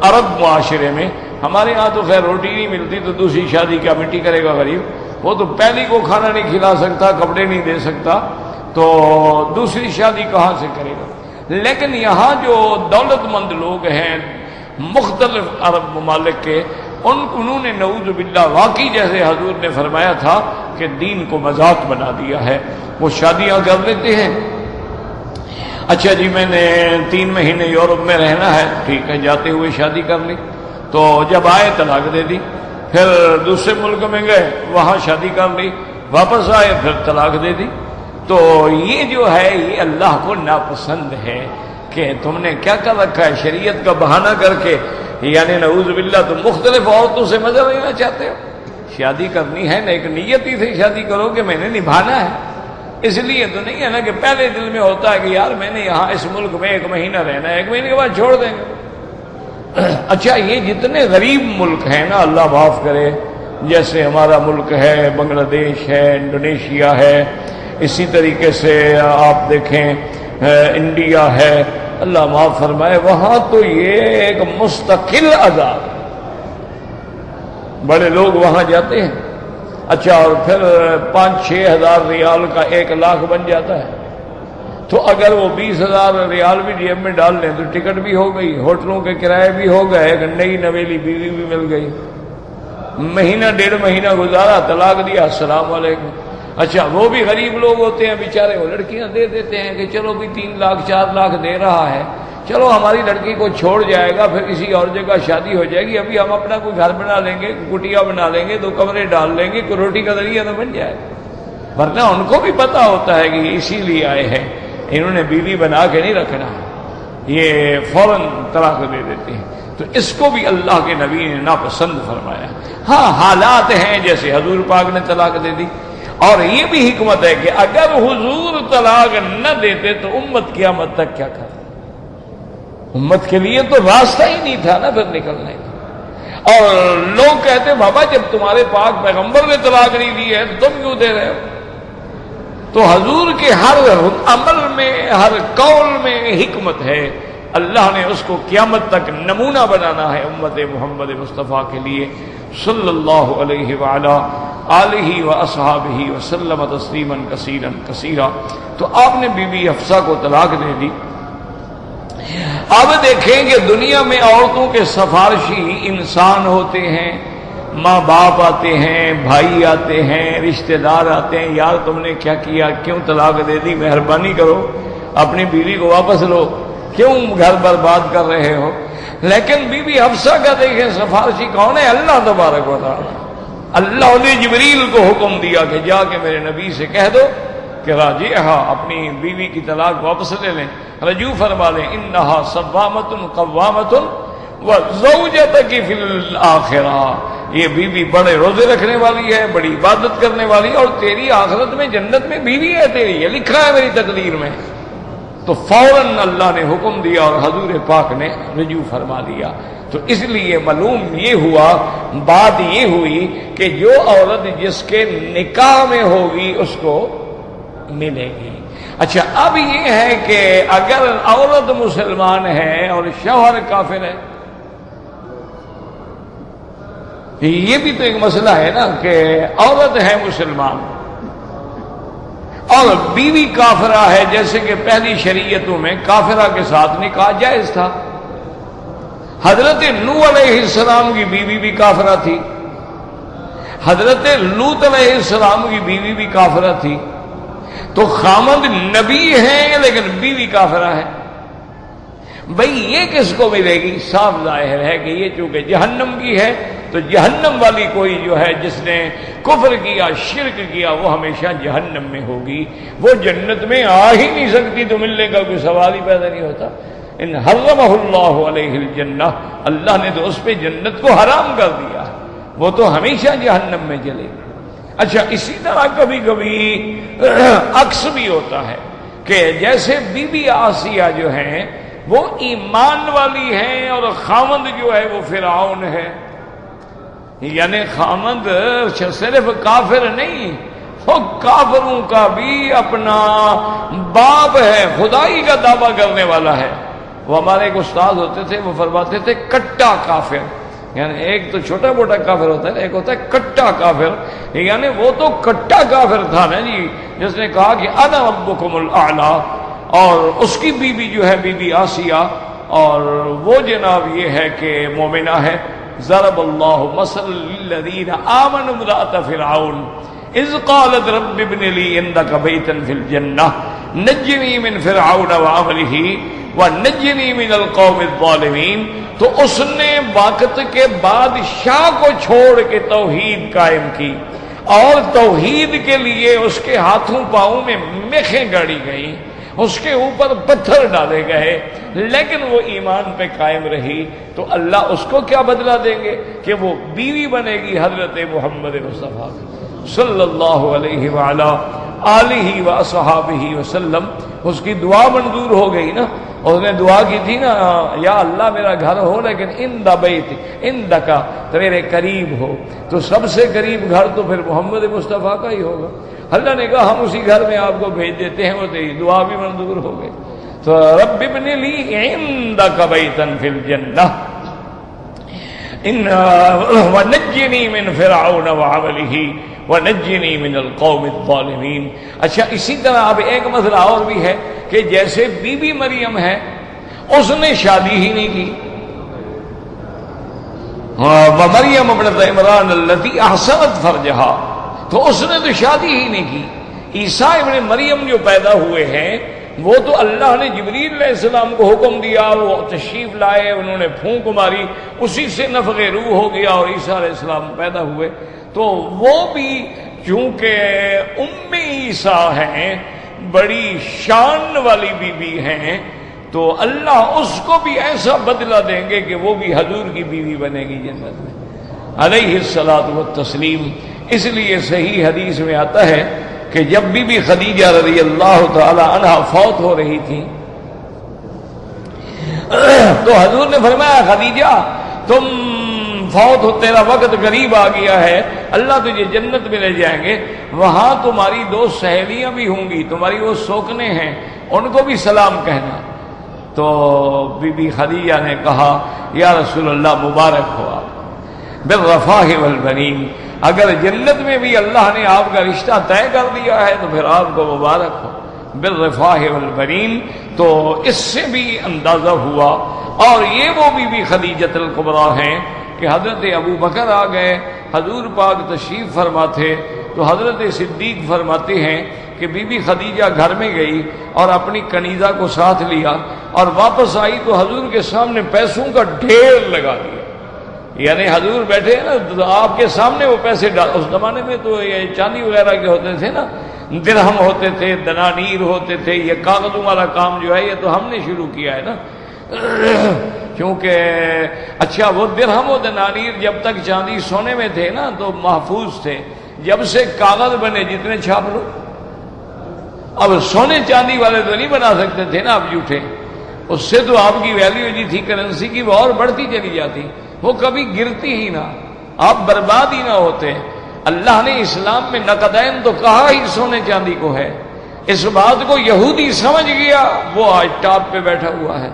عرب معاشرے میں، ہمارے ہاں تو خیر روٹی نہیں ملتی تو دوسری شادی کیا مٹی کرے گا غریب، وہ تو پہلی کو کھانا نہیں کھلا سکتا، کپڑے نہیں دے سکتا، تو دوسری شادی کہاں سے کرے گا۔ لیکن یہاں جو دولت مند لوگ ہیں مختلف عرب ممالک کے، انہوں نے نعوذ باللہ واقعی جیسے حضور نے فرمایا تھا کہ دین کو مذاق بنا دیا ہے، وہ شادیاں کر لیتے ہیں۔ اچھا جی میں نے 3 مہینے یورپ میں رہنا ہے، ٹھیک ہے، جاتے ہوئے شادی کر لی، تو جب آئے طلاق دے دی، پھر دوسرے ملک میں گئے وہاں شادی کر لی، واپس آئے پھر طلاق دے دی۔ تو یہ جو ہے یہ اللہ کو ناپسند ہے کہ تم نے کیا کر رکھا ہے، شریعت کا بہانہ کر کے، یعنی نعوذ باللہ تم مختلف عورتوں سے مزہ لینا چاہتے ہو۔ شادی کرنی ہے نا، ایک نیت ہی سے شادی کرو کہ میں نے نبھانا ہے، اس لیے تو نہیں ہے نا کہ پہلے دل میں ہوتا ہے کہ یار میں نے یہاں اس ملک میں 1 مہینہ رہنا ہے، 1 مہینے کے بعد چھوڑ دیں گے۔ اچھا یہ جتنے غریب ملک ہیں نا اللہ معاف کرے، جیسے ہمارا ملک ہے، بنگلہ دیش ہے، انڈونیشیا ہے، اسی طریقے سے آپ دیکھیں انڈیا ہے، اللہ معاف فرمائے، وہاں تو یہ ایک مستقل عذاب، بڑے لوگ وہاں جاتے ہیں، اچھا اور پھر 5-6 ہزار ریال کا 1 لاکھ بن جاتا ہے، تو اگر وہ 20,000 ریال بھی جیب میں ڈال لیں تو ٹکٹ بھی ہو گئی، ہوٹلوں کے کرائے بھی ہو گئے، ایک نئی نویلی بیوی بھی مل گئی، مہینہ 1.5 مہینہ گزارا، طلاق دیا، السلام علیکم۔ اچھا وہ بھی غریب لوگ ہوتے ہیں بیچارے، وہ لڑکیاں دے دیتے ہیں کہ چلو بھی 3 لاکھ 4 لاکھ دے رہا ہے، چلو ہماری لڑکی کو چھوڑ جائے گا، پھر کسی اور جگہ شادی ہو جائے گی، ابھی ہم اپنا کوئی گھر بنا لیں گے، کٹیا بنا لیں گے، 2 کمرے ڈال لیں گے، کوئی روٹی کا ذریعہ تو بن جائے گا۔ ورنہ ان کو بھی پتا ہوتا ہے کہ یہ اسی لیے آئے ہیں، انہوں نے بیوی بنا کے نہیں رکھنا، یہ فوراً طلاق دے دیتے ہیں، تو اس کو بھی اللہ کے نبی نے ناپسند فرمایا۔ ہاں حالات ہیں جیسے حضور پاک نے طلاق دے دی، اور یہ بھی حکمت ہے کہ اگر حضور طلاق نہ دیتے تو امت قیامت تک کیا کرتی، امت کے لیے تو راستہ ہی نہیں تھا نا پھر نکلنے کا۔ اور لوگ کہتے بابا جب تمہارے پاک پیغمبر نے طلاق نہیں دی ہے تو تم کیوں دے رہے ہو؟ تو حضور کے ہر عمل میں، ہر قول میں حکمت ہے، اللہ نے اس کو قیامت تک نمونہ بنانا ہے امت محمد مصطفیٰ کے لیے صلی اللہ علیہ وعلا آلہ و اصحابہ وسلم تسلیما کثیرا کثیرا۔ تو آپ نے بی بی حفصہ کو طلاق دے دی۔ اب دیکھیں کہ دنیا میں عورتوں کے سفارشی انسان ہوتے ہیں، ماں باپ آتے ہیں، بھائی آتے ہیں، رشتہ دار آتے ہیں، یار تم نے کیا کیا، کیوں طلاق دے دی، مہربانی کرو اپنی بیوی کو واپس لو، کیوں گھر برباد کر رہے ہو۔ لیکن بی بی حفصہ کا دیکھیں سفارشی کون ہے، اللہ تبارک و تعالی۔ اللہ نے جبریل کو حکم دیا کہ جا کے میرے نبی سے کہہ دو کہ راجعہا، اپنی بیوی کی طلاق واپس لے لیں، رجوع فرما لیں، انہا صوامۃ قوامۃ وزوجتک فی الآخرہ، یہ بیوی بڑے روزے رکھنے والی ہے، بڑی عبادت کرنے والی، اور تیری آخرت میں جنت میں بیوی ہے تیری، یہ لکھا ہے میری تقدیر میں۔ تو فوراً اللہ نے حکم دیا اور حضور پاک نے رجوع فرما دیا۔ تو اس لیے معلوم یہ ہوا، بات یہ ہوئی کہ جو عورت جس کے نکاح میں ہوگی اس کو ملے گی۔ اچھا اب یہ ہے کہ اگر عورت مسلمان ہے اور شوہر کافر ہے، یہ بھی تو ایک مسئلہ ہے نا کہ عورت ہے مسلمان اور بیوی کافرہ ہے، جیسے کہ پہلی شریعتوں میں کافرہ کے ساتھ نکاح جائز تھا۔ حضرت نوح علیہ السلام کی بیوی بھی کافرہ تھی، حضرت لوط علیہ السلام کی بیوی بھی کافرہ تھی، تو خامند نبی ہیں لیکن بیوی کافرہ ہے۔ بھئی یہ کس کو ملے گی؟ صاف ظاہر ہے کہ یہ چونکہ جہنم کی ہے تو جہنم والی کوئی جو ہے جس نے کفر کیا، شرک کیا، وہ ہمیشہ جہنم میں ہوگی، وہ جنت میں آ ہی نہیں سکتی، تو ملنے کا کوئی سوال ہی پیدا نہیں ہوتا۔ ان حرمہ اللہ علیہ الجنہ، اللہ نے تو اس پہ جنت کو حرام کر دیا، وہ تو ہمیشہ جہنم میں چلے گی۔ اچھا اسی طرح کبھی کبھی عکس بھی ہوتا ہے کہ جیسے بی بی آسیہ جو ہیں وہ ایمان والی ہیں اور خامند جو ہے وہ فرعون ہے، یعنی خامند صرف کافر نہیں، وہ کافروں کا بھی اپنا باپ ہے، خدائی کا دعویٰ کرنے والا ہے۔ وہ ہمارے ایک استاد ہوتے تھے، وہ فرماتے تھے کٹا کافر، یعنی ایک تو چھوٹا موٹا کافر ہوتا ہے، ایک ہوتا ہے کٹا کافر، یعنی وہ تو کٹا کافر تھا نا جی، جس نے کہا کہ انا ربکم الاعلی، اور اس کی بیوی جو ہے بی بی آسیہ، اور وہ جناب یہ ہے کہ مومنہ ہے۔ ضرب اللہ مثلا للذین آمنوا امرأة فرعون اذ قالت رب ابن لی عندک بیتا فی الجنہ نجنی من فرعون وعملہ ونجنی من القوم الظالمین۔ تو اس نے وقت کے بادشاہ کو چھوڑ کے توحید قائم کی، اور توحید کے لیے اس کے ہاتھوں پاؤں میں میخیں گاڑی گئیں، اس کے اوپر پتھر ڈالے گئے، لیکن وہ ایمان پہ قائم رہی، تو اللہ اس کو کیا بدلہ دیں گے کہ وہ بیوی بنے گی حضرت محمد مصطفیٰ صلی اللہ علیہ وآلہ آلہ وصحابہ وسلم۔ اس کی دعا منظور ہو گئی نا، اس نے دعا کی تھی نا، یا اللہ میرا گھر ہو لیکن اندہ بیت اندکا، تو میرے قریب ہو، تو سب سے قریب گھر تو پھر محمد مصطفیٰ کا ہی ہوگا۔ اللہ نے کہا ہم اسی گھر میں آپ کو بھیج دیتے ہیں، وہ تو دعا بھی منظور ہو گئی۔ تو رب ابن لی عندک بیتا فی الجنہ ونجنی من فرعون وعملہ ونجنی من القوم الظالمین۔ اچھا اسی طرح اب ایک مسئلہ اور بھی ہے کہ جیسے بی بی مریم ہے، اس نے شادی ہی نہیں کی، ومریم ابنت عمران التی احسنت فرجہا، تو اس نے تو شادی ہی نہیں کی۔ عیسیٰ ابن مریم جو پیدا ہوئے ہیں وہ تو اللہ نے جبریل علیہ السلام کو حکم دیا، وہ تشریف لائے، انہوں نے پھونک ماری، اسی سے نفخ روح ہو گیا اور عیسیٰ علیہ السلام پیدا ہوئے۔ تو وہ بھی چونکہ ام عیسیٰ ہیں، بڑی شان والی بی بی ہیں، تو اللہ اس کو بھی ایسا بدلہ دیں گے کہ وہ بھی حضور کی بیوی بنے گی جنت میں علیہ الصلاۃ والتسلیم۔ اس لیے صحیح حدیث میں آتا ہے کہ جب بی بی خدیجہ رضی اللہ تعالی عنہا فوت ہو رہی تھی تو حضور نے فرمایا خدیجہ تم فوت ہو، تیرا وقت قریب آ گیا ہے، اللہ تجھے جنت میں لے جائیں گے، وہاں تمہاری دو سہیلیاں بھی ہوں گی، تمہاری وہ سوکنے ہیں، ان کو بھی سلام کہنا۔ تو بی بی خدیجہ نے کہا یا رسول اللہ مبارک ہو آپ بالرفاہ والبنین، اگر جنت میں بھی اللہ نے آپ کا رشتہ طے کر دیا ہے تو پھر آپ کو مبارک ہو بالرفاہ والبنین۔ تو اس سے بھی اندازہ ہوا، اور یہ وہ بی بی خدیجۃ الکبریٰ ہیں کہ حضرت ابو بکر آ گئے، حضور پاک تشریف فرماتے، تو حضرت صدیق فرماتے ہیں کہ بی بی خدیجہ گھر میں گئی اور اپنی کنیزہ کو ساتھ لیا، اور واپس آئی تو حضور کے سامنے پیسوں کا ڈھیر لگا دیا، یعنی حضور بیٹھے ہیں نا تو آپ کے سامنے وہ پیسے ڈال۔ اس زمانے میں تو یہ چاندی وغیرہ کے ہوتے تھے نا، درہم ہوتے تھے، دنانیر ہوتے تھے، یہ کاغذوں والا کام جو ہے یہ تو ہم نے شروع کیا ہے نا، کیونکہ اچھا وہ درہم و دنانیر جب تک چاندی سونے میں تھے نا تو محفوظ تھے، جب سے کاغذ بنے جتنے چھاپ لو، اب سونے چاندی والے تو نہیں بنا سکتے تھے نا آپ جھوٹے، اس سے تو آپ کی ویلیو جو تھی کرنسی کی وہ اور بڑھتی چلی جاتی، وہ کبھی گرتی ہی نہ، آپ برباد ہی نہ ہوتے۔ اللہ نے اسلام میں نقدین تو کہا ہی سونے چاندی کو ہے، اس بات کو یہودی سمجھ گیا، وہ آج ٹاپ پہ بیٹھا ہوا ہے،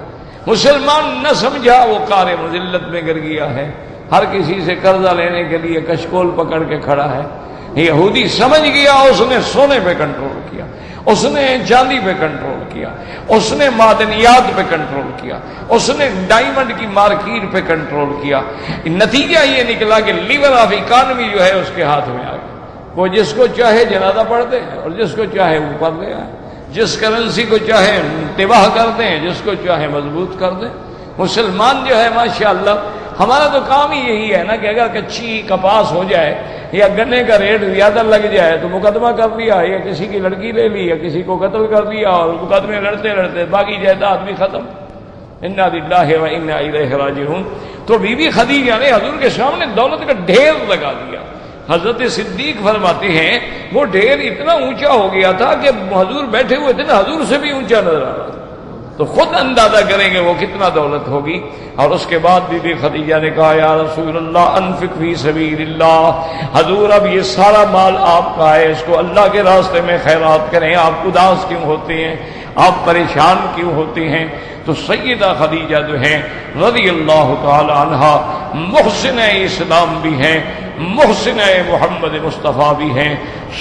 مسلمان نہ سمجھا وہ کار مذلت میں گر گیا ہے، ہر کسی سے قرضہ لینے کے لیے کشکول پکڑ کے کھڑا ہے۔ یہودی سمجھ گیا، اس نے سونے پہ کنٹرول کیا، اس نے چاندی پہ کنٹرول کیا، اس نے معدنیات پہ کنٹرول کیا، اس نے ڈائمنڈ کی مارکیٹ پہ کنٹرول کیا۔ نتیجہ یہ نکلا کہ لیور آف اکانومی جو ہے اس کے ہاتھ میں آ گیا، وہ جس کو چاہے جنازہ پڑھ دے اور جس کو چاہے اوپر لے آئے، جس کرنسی کو چاہے تباہ کر دیں، جس کو چاہے مضبوط کر دیں۔ مسلمان جو ہے ماشاءاللہ ہمارا تو کام ہی یہی ہے نا کہ اگر کچی کپاس ہو جائے یا گنے کا ریٹ زیادہ لگ جائے تو مقدمہ کر لیا، یا کسی کی لڑکی لے لی، یا کسی کو قتل کر دیا، اور مقدمے لڑتے لڑتے باقی جائیداد بھی ختم۔ انا للہ و انا الیہ راجعون۔ تو بی بی خدیجہ نے حضور کے سامنے دولت کا ڈھیر لگا دیا، حضرت صدیق فرماتے ہیں وہ ڈھیر اتنا اونچا ہو گیا تھا کہ حضور بیٹھے ہوئے تھے نا، حضور سے بھی اونچا نظر آ رہا تھا. تو خود اندازہ کریں گے وہ کتنا دولت ہوگی. اور اس کے بعد بی بی خدیجہ نے کہا یا رسول اللہ انفق فی سبیل اللہ، حضور اب یہ سارا مال آپ کا ہے، اس کو اللہ کے راستے میں خیرات کریں. آپ اداس کیوں ہوتے ہیں، آپ پریشان کیوں ہوتے ہیں؟ تو سیدہ خدیجہ جو ہیں رضی اللہ تعالی عنہا محسنہ اسلام بھی ہیں، محسنہ محمد مصطفیٰ بھی ہیں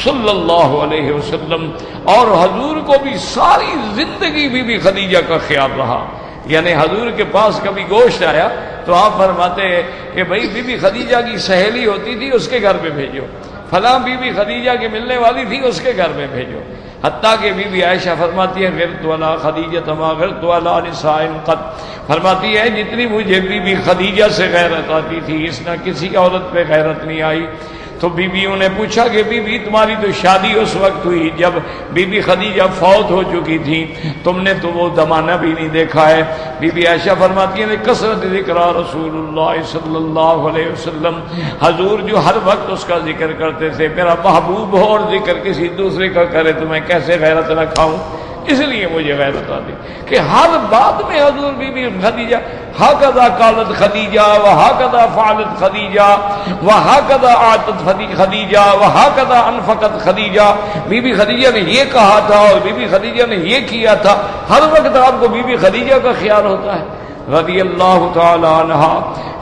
صلی اللہ علیہ وسلم. اور حضور کو بھی ساری زندگی بی بی خدیجہ کا خیال رہا. یعنی حضور کے پاس کبھی گوشت آیا تو آپ فرماتے ہیں کہ بھائی بی بی خدیجہ کی سہیلی ہوتی تھی اس کے گھر پہ بھیجو، فلاں بی بی خدیجہ کے ملنے والی تھی اس کے گھر میں بھیجو. حتیٰ کہ بی بی عائشہ فرماتی ہے غرت علی خدیجہ ما غرت علی نساء قط، فرماتی ہے جتنی مجھے بی بی خدیجہ سے غیرت آتی تھی اس نے کسی عورت پہ غیرت نہیں آئی. تو بیویوں نے پوچھا کہ بی بی تمہاری تو شادی اس وقت ہوئی جب بی بی خدیجہ فوت ہو چکی تھی، تم نے تو وہ زمانہ بھی نہیں دیکھا ہے. بی بی عائشہ فرماتی ہیں کثرت ذکر رسول اللہ صلی اللہ علیہ وسلم، حضور جو ہر وقت اس کا ذکر کرتے تھے، میرا محبوب ہو اور ذکر کسی دوسرے کا کرے تو میں کیسے غیرت نہ کھاؤں، اس لیے مجھے غیرت آتی کہ ہر بات میں حضور بی بی خدیجہ ہاکذا قالت خدیجہ وہاکذا فعلت خدیجہ وہاکذا اعطت خدیجہ وہاکذا انفقت خدیجہ. بی بی خدیجہ نے یہ کہا تھا اور بی بی خدیجہ نے یہ کیا تھا. ہر وقت آپ کو بی بی خدیجہ کا خیال ہوتا ہے رضی اللہ تعالی عنہا.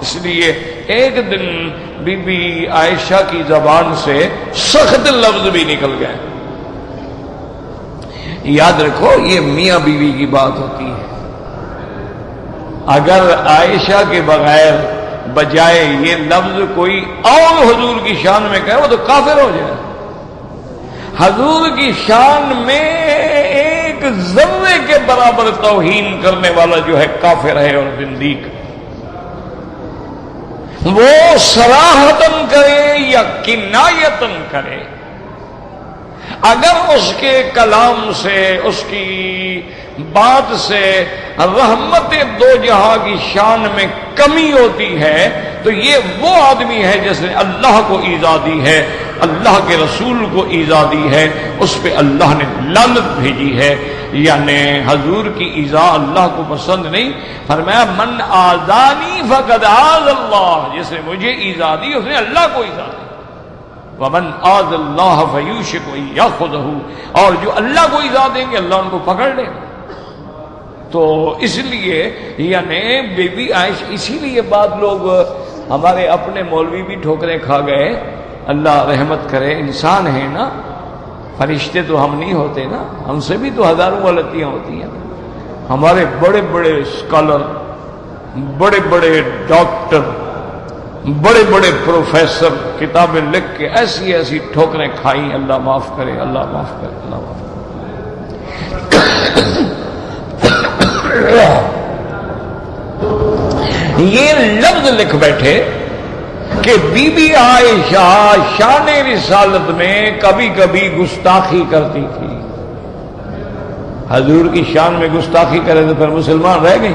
اس لیے ایک دن بی بی عائشہ کی زبان سے سخت لفظ بھی نکل گئے. یاد رکھو یہ میاں بیوی کی بات ہوتی ہے. اگر عائشہ کے بغیر بجائے یہ لفظ کوئی اور حضور کی شان میں کہے وہ تو کافر ہو جائے. حضور کی شان میں ایک ذرے کے برابر توہین کرنے والا جو ہے کافر ہے اور زندیق. وہ صراحتاً کرے یا کنایتاً کرے، اگر اس کے کلام سے اس کی بات سے رحمت دو جہاں کی شان میں کمی ہوتی ہے تو یہ وہ آدمی ہے جس نے اللہ کو ایذا دی ہے، اللہ کے رسول کو ایذا دی ہے، اس پہ اللہ نے لعنت بھیجی ہے. یعنی حضور کی ایذا اللہ کو پسند نہیں. فرمایا من آذانی فقد آذ اللہ، جس نے مجھے ایذا دی اس نے اللہ کو ایذا دی. وَمَنْ آذَ اللَّهَ فَيُوشِكُ أَن يَأْخُذَهُ، اور جو اللہ کو ایذا دیں گے اللہ ان کو پکڑ لے گا. تو اس لیے یعنی بی بی عائشہ، اسی لیے بعض لوگ ہمارے اپنے مولوی بھی ٹھوکریں کھا گئے، اللہ رحمت کرے، انسان ہیں نا، فرشتے تو ہم نہیں ہوتے نا، ہم سے بھی تو ہزاروں غلطیاں ہوتی ہیں. ہمارے بڑے بڑے اسکالر، بڑے بڑے ڈاکٹر، بڑے بڑے پروفیسر کتابیں لکھ کے ایسی ایسی ٹھوکریں کھائیں، اللہ معاف کرے، اللہ معاف کرے، اللہ معاف کرے. یہ لفظ لکھ بیٹھے کہ بی بی عائشہ شان رسالت میں کبھی کبھی گستاخی کرتی تھی. حضور کی شان میں گستاخی کرے تو پھر مسلمان رہ گئی.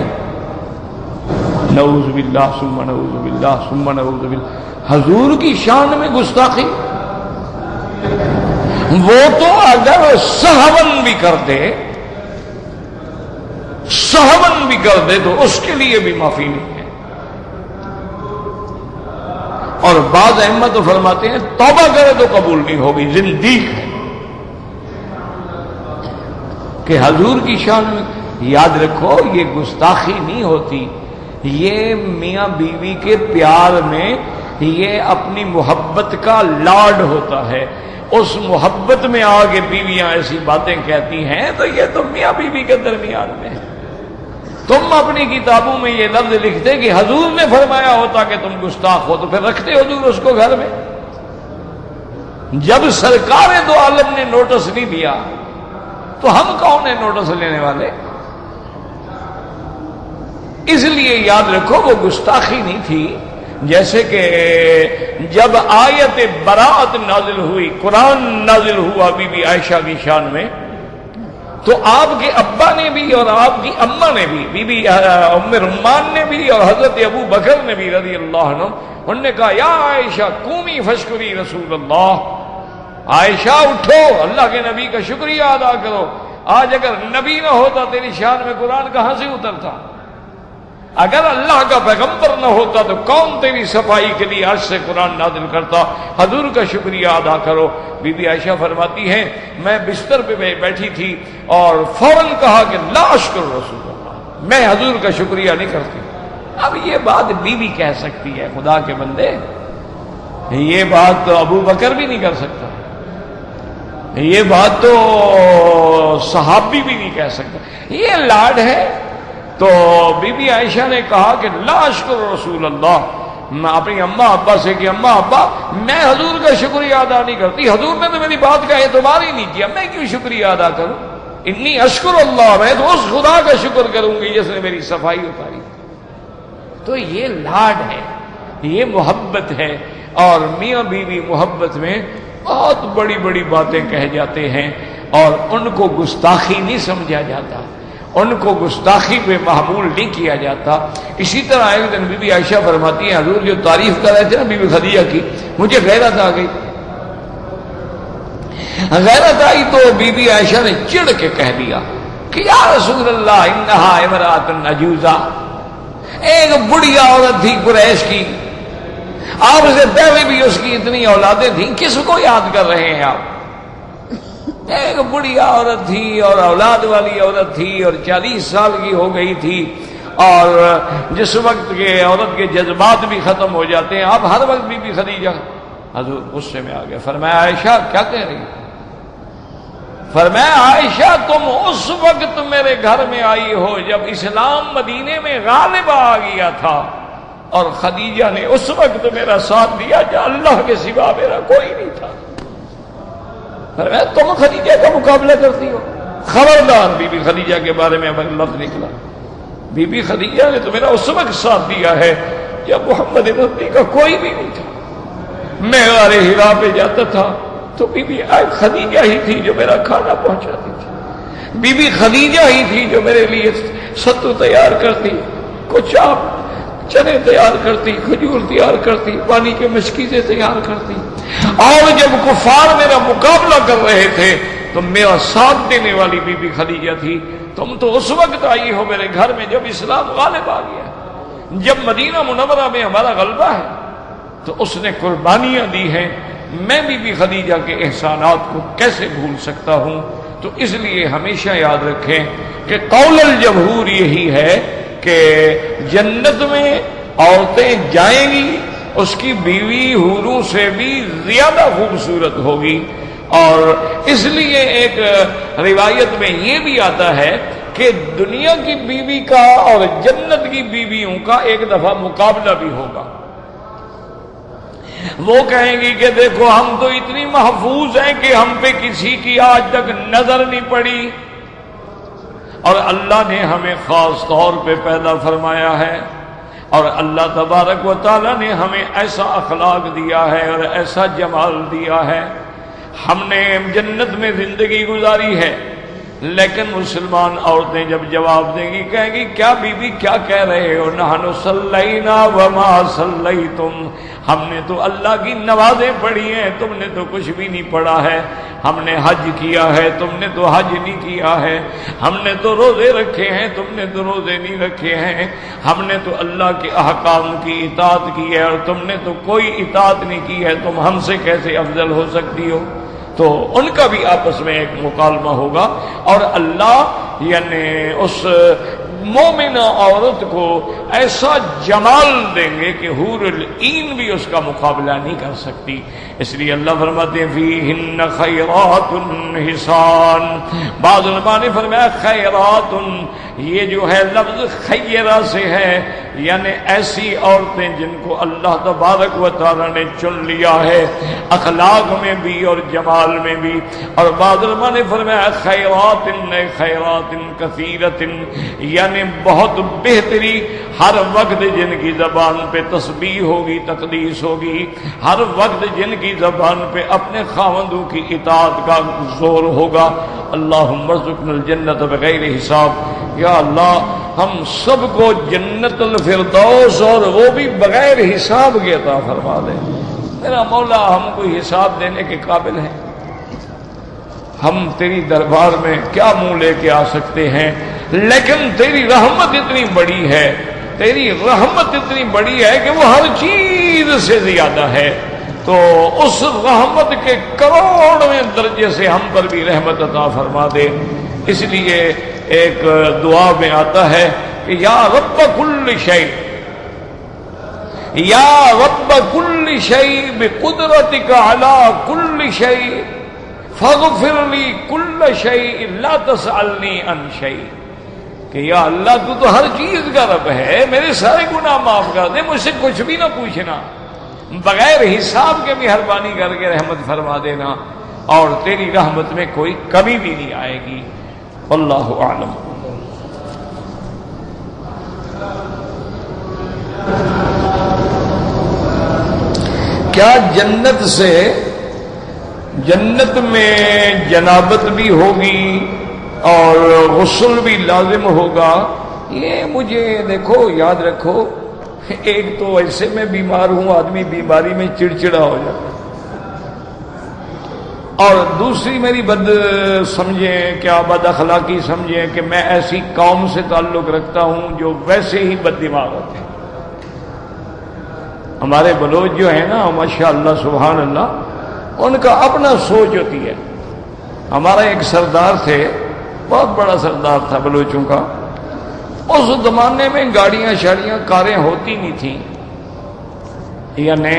نعوذ باللہ ثم نعوذ باللہ ثم نعوذ باللہ. حضور کی شان میں گستاخی، وہ تو اگر سہون بھی کر دے، سہون بھی کر دے تو اس کے لیے بھی معافی نہیں ہے. اور بعض ائمہ تو فرماتے ہیں توبہ کرے تو قبول نہیں ہوگی، زندیق ہے. کہ حضور کی شان میں یاد رکھو یہ گستاخی نہیں ہوتی، یہ میاں بیوی کے پیار میں یہ اپنی محبت کا لاڈ ہوتا ہے. اس محبت میں آگے بیویاں ایسی باتیں کہتی ہیں تو یہ تو میاں بیوی کے درمیان میں ہے. تم اپنی کتابوں میں یہ لفظ لکھتے کہ حضور نے فرمایا ہوتا کہ تم گستاخ ہو تو پھر رکھتے حضور اس کو گھر میں. جب سرکار دو عالم نے نوٹس نہیں دیا تو ہم کون ہیں نوٹس لینے والے؟ اس لیے یاد رکھو وہ گستاخی نہیں تھی. جیسے کہ جب آیت براءت نازل ہوئی، قرآن نازل ہوا بی بی عائشہ کی شان میں، تو آپ کے ابا نے بھی اور آپ کی اماں نے بھی، بی بی ام رمان نے بھی اور حضرت ابو بکر نے بھی رضی اللہ عنہ، انہوں نے کہا یا عائشہ قومی فشکری رسول اللہ، عائشہ اٹھو اللہ کے نبی کا شکریہ ادا کرو۔ آج اگر نبی نہ ہوتا تیری شان میں قرآن کہاں سے اترتا؟ اگر اللہ کا پیغمبر نہ ہوتا تو کون تیری صفائی کے لیے عرش سے قرآن نازل کرتا؟ حضور کا شکریہ ادا کرو۔ بی بی عائشہ فرماتی ہیں میں بستر پہ بیٹھی تھی اور فوراً کہا کہ لا اشکر رسول اللہ، میں حضور کا شکریہ نہیں کرتی۔ اب یہ بات بیوی کہہ سکتی ہے، خدا کے بندے یہ بات تو ابو بکر بھی نہیں کر سکتا، یہ بات تو صحابی بھی نہیں کہہ سکتا، یہ لاڈ ہے۔ تو بی بی عائشہ نے کہا کہ لا اشکر رسول اللہ، میں اپنی اماں ابا سے کہ اماں ابا میں حضور کا شکریہ ادا نہیں کرتی، حضور نے تو میری بات کا اعتبار ہی نہیں کیا، میں کیوں شکریہ ادا کروں؟ انی اشکر اللہ، میں تو اس خدا کا شکر کروں گی جس نے میری صفائی اتاری۔ تو یہ لاڈ ہے، یہ محبت ہے، اور میاں بیوی محبت میں بہت بڑی بڑی باتیں کہہ جاتے ہیں اور ان کو گستاخی نہیں سمجھا جاتا، ان کو گستاخی پہ محمول نہیں کیا جاتا۔ اسی طرح ایک دن بی بی عائشہ فرماتی ہیں حضور جو تعریف کر رہے تھے نا بی بی خدیجہ کی، مجھے غیرت آ گئی، غیرت آئی تو بی بی عائشہ نے چڑ کے کہہ دیا کہ یا رسول اللہ انہا امرأۃ عجوزہ، ایک بڑھیا عورت تھی قریش کی، آپ سے پہلے بھی اس کی اتنی اولادیں تھیں، کس کو یاد کر رہے ہیں آپ؟ ایک بڑھیا عورت تھی اور اولاد والی عورت تھی اور 40 سال کی ہو گئی تھی، اور جس وقت کے عورت کے جذبات بھی ختم ہو جاتے ہیں، آپ ہر وقت بی بی خدیجہ حضور غصے میں آ گئے، فرمایا عائشہ کیا کہہ رہی؟ فرمایا عائشہ تم اس وقت میرے گھر میں آئی ہو جب اسلام مدینے میں غالب آ گیا تھا، اور خدیجہ نے اس وقت میرا ساتھ دیا جب اللہ کے سوا میرا کوئی نہیں تھا۔ تم خدیجہ کا مقابلہ کرتی ہو؟ خبردار بی بی خدیجہ کے بارے میں اگر لفظ نکلا، بی بی خدیجہ نے تو میرا اس وقت ساتھ دیا ہے جب محمد نبی کا کوئی بھی نہیں تھا۔ میں غار حرا پہ جاتا تھا تو بی بی خدیجہ ہی تھی جو میرا کھانا پہنچاتی تھی، بی بی خدیجہ ہی تھی جو میرے لیے ستو تیار کرتی، کچھ آپ چنے تیار کرتی، کھجور تیار کرتی، پانی کے مشکیزیں تیار کرتی، اور جب کفار میرا مقابلہ کر رہے تھے تو میرا ساتھ دینے والی بی بی خدیجہ تھی۔ تم تو اس وقت آئی ہو میرے گھر میں جب اسلام غالب آ گیا، جب مدینہ منورہ میں ہمارا غلبہ ہے، تو اس نے قربانیاں دی ہیں، میں بی بی خدیجہ کے احسانات کو کیسے بھول سکتا ہوں؟ تو اس لیے ہمیشہ یاد رکھیں کہ قول الجمہور یہی ہے کہ جنت میں عورتیں جائیں گی، اس کی بیوی حوروں سے بھی زیادہ خوبصورت ہوگی، اور اس لیے ایک روایت میں یہ بھی آتا ہے کہ دنیا کی بیوی کا اور جنت کی بیویوں کا ایک دفعہ مقابلہ بھی ہوگا۔ وہ کہیں گی کہ دیکھو ہم تو اتنی محفوظ ہیں کہ ہم پہ کسی کی آج تک نظر نہیں پڑی، اور اللہ نے ہمیں خاص طور پہ پیدا فرمایا ہے، اور اللہ تبارک و تعالیٰ نے ہمیں ایسا اخلاق دیا ہے اور ایسا جمال دیا ہے، ہم نے جنت میں زندگی گزاری ہے۔ لیکن مسلمان عورتیں جب جواب دیں گی کہیں گی کیا بی بی کیا کہہ رہے ہو؟ نحن صلینا وما صلیتم، ہم نے تو اللہ کی نمازیں پڑھی ہیں، تم نے تو کچھ بھی نہیں پڑھا ہے، ہم نے حج کیا ہے، تم نے تو حج نہیں کیا ہے، ہم نے تو روزے رکھے ہیں، تم نے تو روزے نہیں رکھے ہیں، ہم نے تو اللہ کے احکام کی اطاعت کی ہے اور تم نے تو کوئی اطاعت نہیں کی ہے، تم ہم سے کیسے افضل ہو سکتی ہو؟ تو ان کا بھی آپس میں ایک مکالمہ ہوگا، اور اللہ یعنی اس مومنہ عورت کو ایسا جمال دیں گے کہ حور العین بھی اس کا مقابلہ نہیں کر سکتی۔ اس لیے اللہ فرماتے ہیں فیہن خیرات حسان، بعض علماء نے فرمایا خیرات، یہ جو ہے لفظ خیرہ سے ہے، یعنی ایسی عورتیں جن کو اللہ تبارک و تعالی نے چن لیا ہے اخلاق میں بھی اور جمال میں بھی. اور بعض علماء نے فرمایا خیرات کثیرت، یعنی بہت بہتری، ہر وقت جن کی زبان پہ تسبیح ہوگی، تقدیس ہوگی، ہر وقت جن کی زبان پہ اپنے خاوندوں کی اطاعت کا زور ہوگا. اللہم ارزقنا الجنت بغیر حساب. یا اللہ ہم سب کو جنت الفردوس اور وہ بھی بغیر حساب کے عطا فرما دے. میرا مولا ہم کو حساب دینے کے قابل ہیں. ہم تیری دربار میں کیا منہ لے کے آ سکتے ہیں، لیکن تیری رحمت اتنی بڑی ہے، تیری رحمت اتنی بڑی ہے کہ وہ ہر چیز سے زیادہ ہے. تو اس رحمت کے کروڑویں درجے سے ہم پر بھی رحمت عطا فرما دے. اس لیے ایک دعا میں آتا ہے کہ یا رب کل شیء، یا رب کل شیء بقدرتک علی کل شیء فاغفر لی کل شیء لا تسألنی عن شیء. کہ یا اللہ تو ہر چیز کا رب ہے، میرے سارے گناہ معاف کر دے، مجھ سے کچھ بھی نہ پوچھنا، بغیر حساب کے مہربانی کر کے رحمت فرما دینا، اور تیری رحمت میں کوئی کمی بھی نہیں آئے گی. اللہ اعلم. کیا جنت میں جنابت بھی ہوگی اور غسل بھی لازم ہوگا؟ یہ مجھے دیکھو یاد رکھو، ایک تو ایسے میں بیمار ہوں، آدمی بیماری میں چڑچڑا ہو جاتا ہے، اور دوسری میری بد سمجھیں، کیا بد اخلاقی سمجھیں کہ میں ایسی قوم سے تعلق رکھتا ہوں جو ویسے ہی بد دماغ ہوتے ہیں. ہمارے بلوچ جو ہیں نا، ماشاءاللہ سبحان اللہ، ان کا اپنا سوچ ہوتی ہے. ہمارا ایک سردار تھے، بہت بڑا سردار تھا بلوچوں کا. اس زمانے میں گاڑیاں شاڑیاں کاریں ہوتی نہیں تھیں، یعنی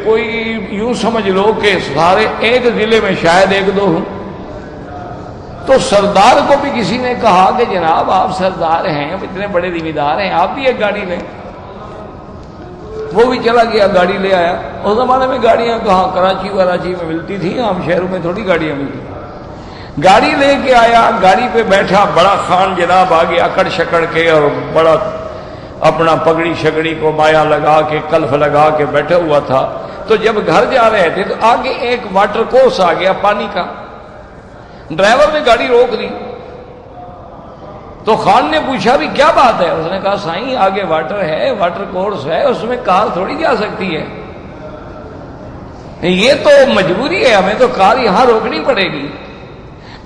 کوئی یوں سمجھ لو کہ سارے ایک ضلع میں شاید ایک دو ہوں. تو سردار کو بھی کسی نے کہا کہ جناب آپ سردار ہیں، اتنے بڑے ذمہ دار ہیں، آپ بھی ایک گاڑی لیں. وہ بھی چلا گیا، گاڑی لے آیا. اس زمانے میں گاڑیاں کہاں، کراچی میں ملتی تھیں، عام شہروں میں تھوڑی گاڑیاں ملتی. گاڑی لے کے آیا، گاڑی پہ بیٹھا، بڑا خان جناب آگے اکڑ شکڑ کے اور بڑا اپنا پگڑی شگڑی کو مایا لگا کے کلف لگا کے بیٹھا ہوا تھا. تو جب گھر جا رہے تھے تو آگے ایک واٹر کورس آ گیا پانی کا. ڈرائیور نے گاڑی روک دی. تو خان نے پوچھا بھی کیا بات ہے؟ اس نے کہا سائیں آگے واٹر ہے، واٹر کورس ہے، اس میں کار تھوڑی جا سکتی ہے، یہ تو مجبوری ہے، ہمیں تو کار یہاں روکنی پڑے گی.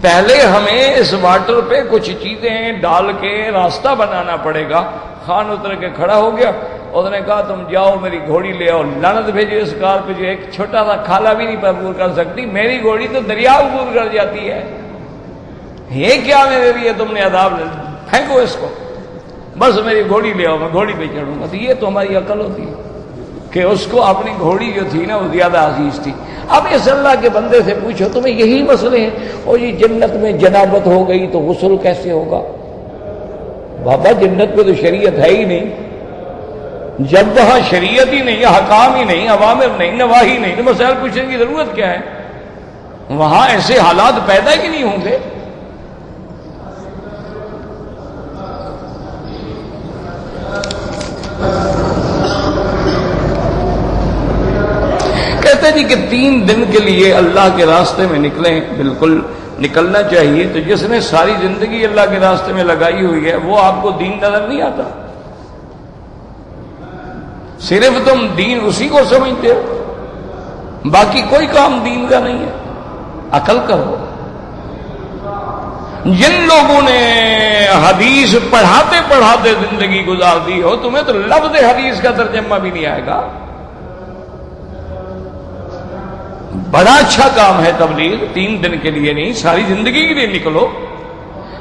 پہلے ہمیں اس واٹر پہ کچھ چیزیں ڈال کے راستہ بنانا پڑے گا. خان اتر کے کھڑا ہو گیا. اس نے کہا تم جاؤ میری گھوڑی لے آؤ. لعنت بھیجو اس کار پہ جو ایک چھوٹا سا کھالا بھی نہیں عبور کر سکتی، میری گھوڑی تو دریا عبور کر جاتی ہے. یہ کیا میرے لیے تم نے عذاب، پھینکو اس کو، بس میری گھوڑی لے آؤ، میں گھوڑی پہ چڑھوں گا. تو یہ تو ہماری عقل ہوتی ہے کہ اس کو اپنی گھوڑی جو تھی نا وہ زیادہ عزیز تھی. اب اس اللہ کے بندے سے پوچھو تمہیں یہی مسئلے ہیں، اور یہ جنت میں جنابت ہو گئی تو غسل کیسے ہوگا؟ بابا جنت میں تو شریعت ہے ہی نہیں. جب وہاں شریعت ہی نہیں، حکام ہی نہیں، اوامر نہیں، نواہی نہیں، تو مسائل پوچھنے کی ضرورت کیا ہے؟ وہاں ایسے حالات پیدا ہی نہیں ہوں گے. کہتے جی کہ 3 دن کے لیے اللہ کے راستے میں نکلیں. بالکل نکلنا چاہیے. تو جس نے ساری زندگی اللہ کے راستے میں لگائی ہوئی ہے وہ آپ کو دین نظر نہیں آتا؟ صرف تم دین اسی کو سمجھتے ہو، باقی کوئی کام دین کا نہیں ہے. عقل کرو. جن لوگوں نے حدیث پڑھاتے پڑھاتے زندگی گزار دی ہو، تمہیں تو لفظ حدیث کا ترجمہ بھی نہیں آئے گا. بڑا اچھا کام ہے تبلیغ، 3 دن کے لیے نہیں، ساری زندگی کے لیے نکلو.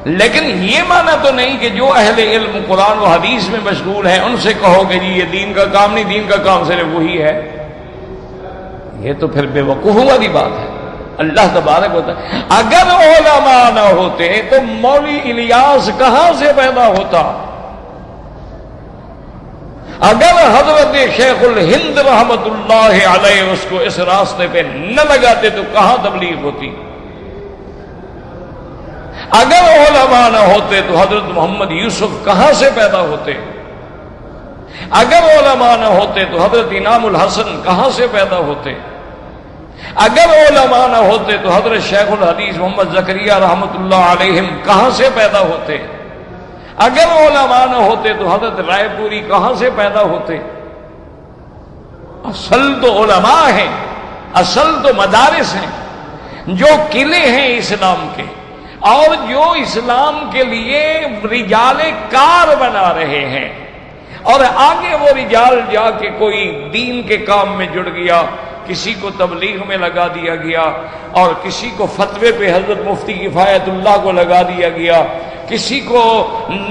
لیکن یہ معنی تو نہیں کہ جو اہل علم قرآن و حدیث میں مشغول ہیں ان سے کہو کہ جی یہ دین کا کام نہیں، دین کا کام صرف وہی ہے. یہ تو پھر بے وقوفی والی بات ہے. اللہ تبارک ہوتا ہے. اگر علماء نہ ہوتے تو مولوی الیاس کہاں سے پیدا ہوتا؟ اگر حضرت شیخ الہند رحمت اللہ علیہ اس کو اس راستے پہ نہ لگاتے تو کہاں تبلیغ ہوتی؟ اگر علماء نہ ہوتے تو حضرت محمد یوسف کہاں سے پیدا ہوتے؟ اگر علماء نہ ہوتے تو حضرت انعام الحسن کہاں سے پیدا ہوتے؟ اگر علماء نہ ہوتے تو حضرت شیخ الحدیث محمد زکریا رحمت اللہ علیہم کہاں سے پیدا ہوتے؟ اگر علماء نہ ہوتے تو حضرت رائے پوری کہاں سے پیدا ہوتے؟ اصل تو علماء ہیں، اصل تو مدارس ہیں، جو قلعے ہیں اسلام کے، اور جو اسلام کے لیے رجال کار بنا رہے ہیں، اور آگے وہ رجال جا کے کوئی دین کے کام میں جڑ گیا، کسی کو تبلیغ میں لگا دیا گیا، اور کسی کو فتوے پہ حضرت مفتی کفایت اللہ کو لگا دیا گیا، کسی کو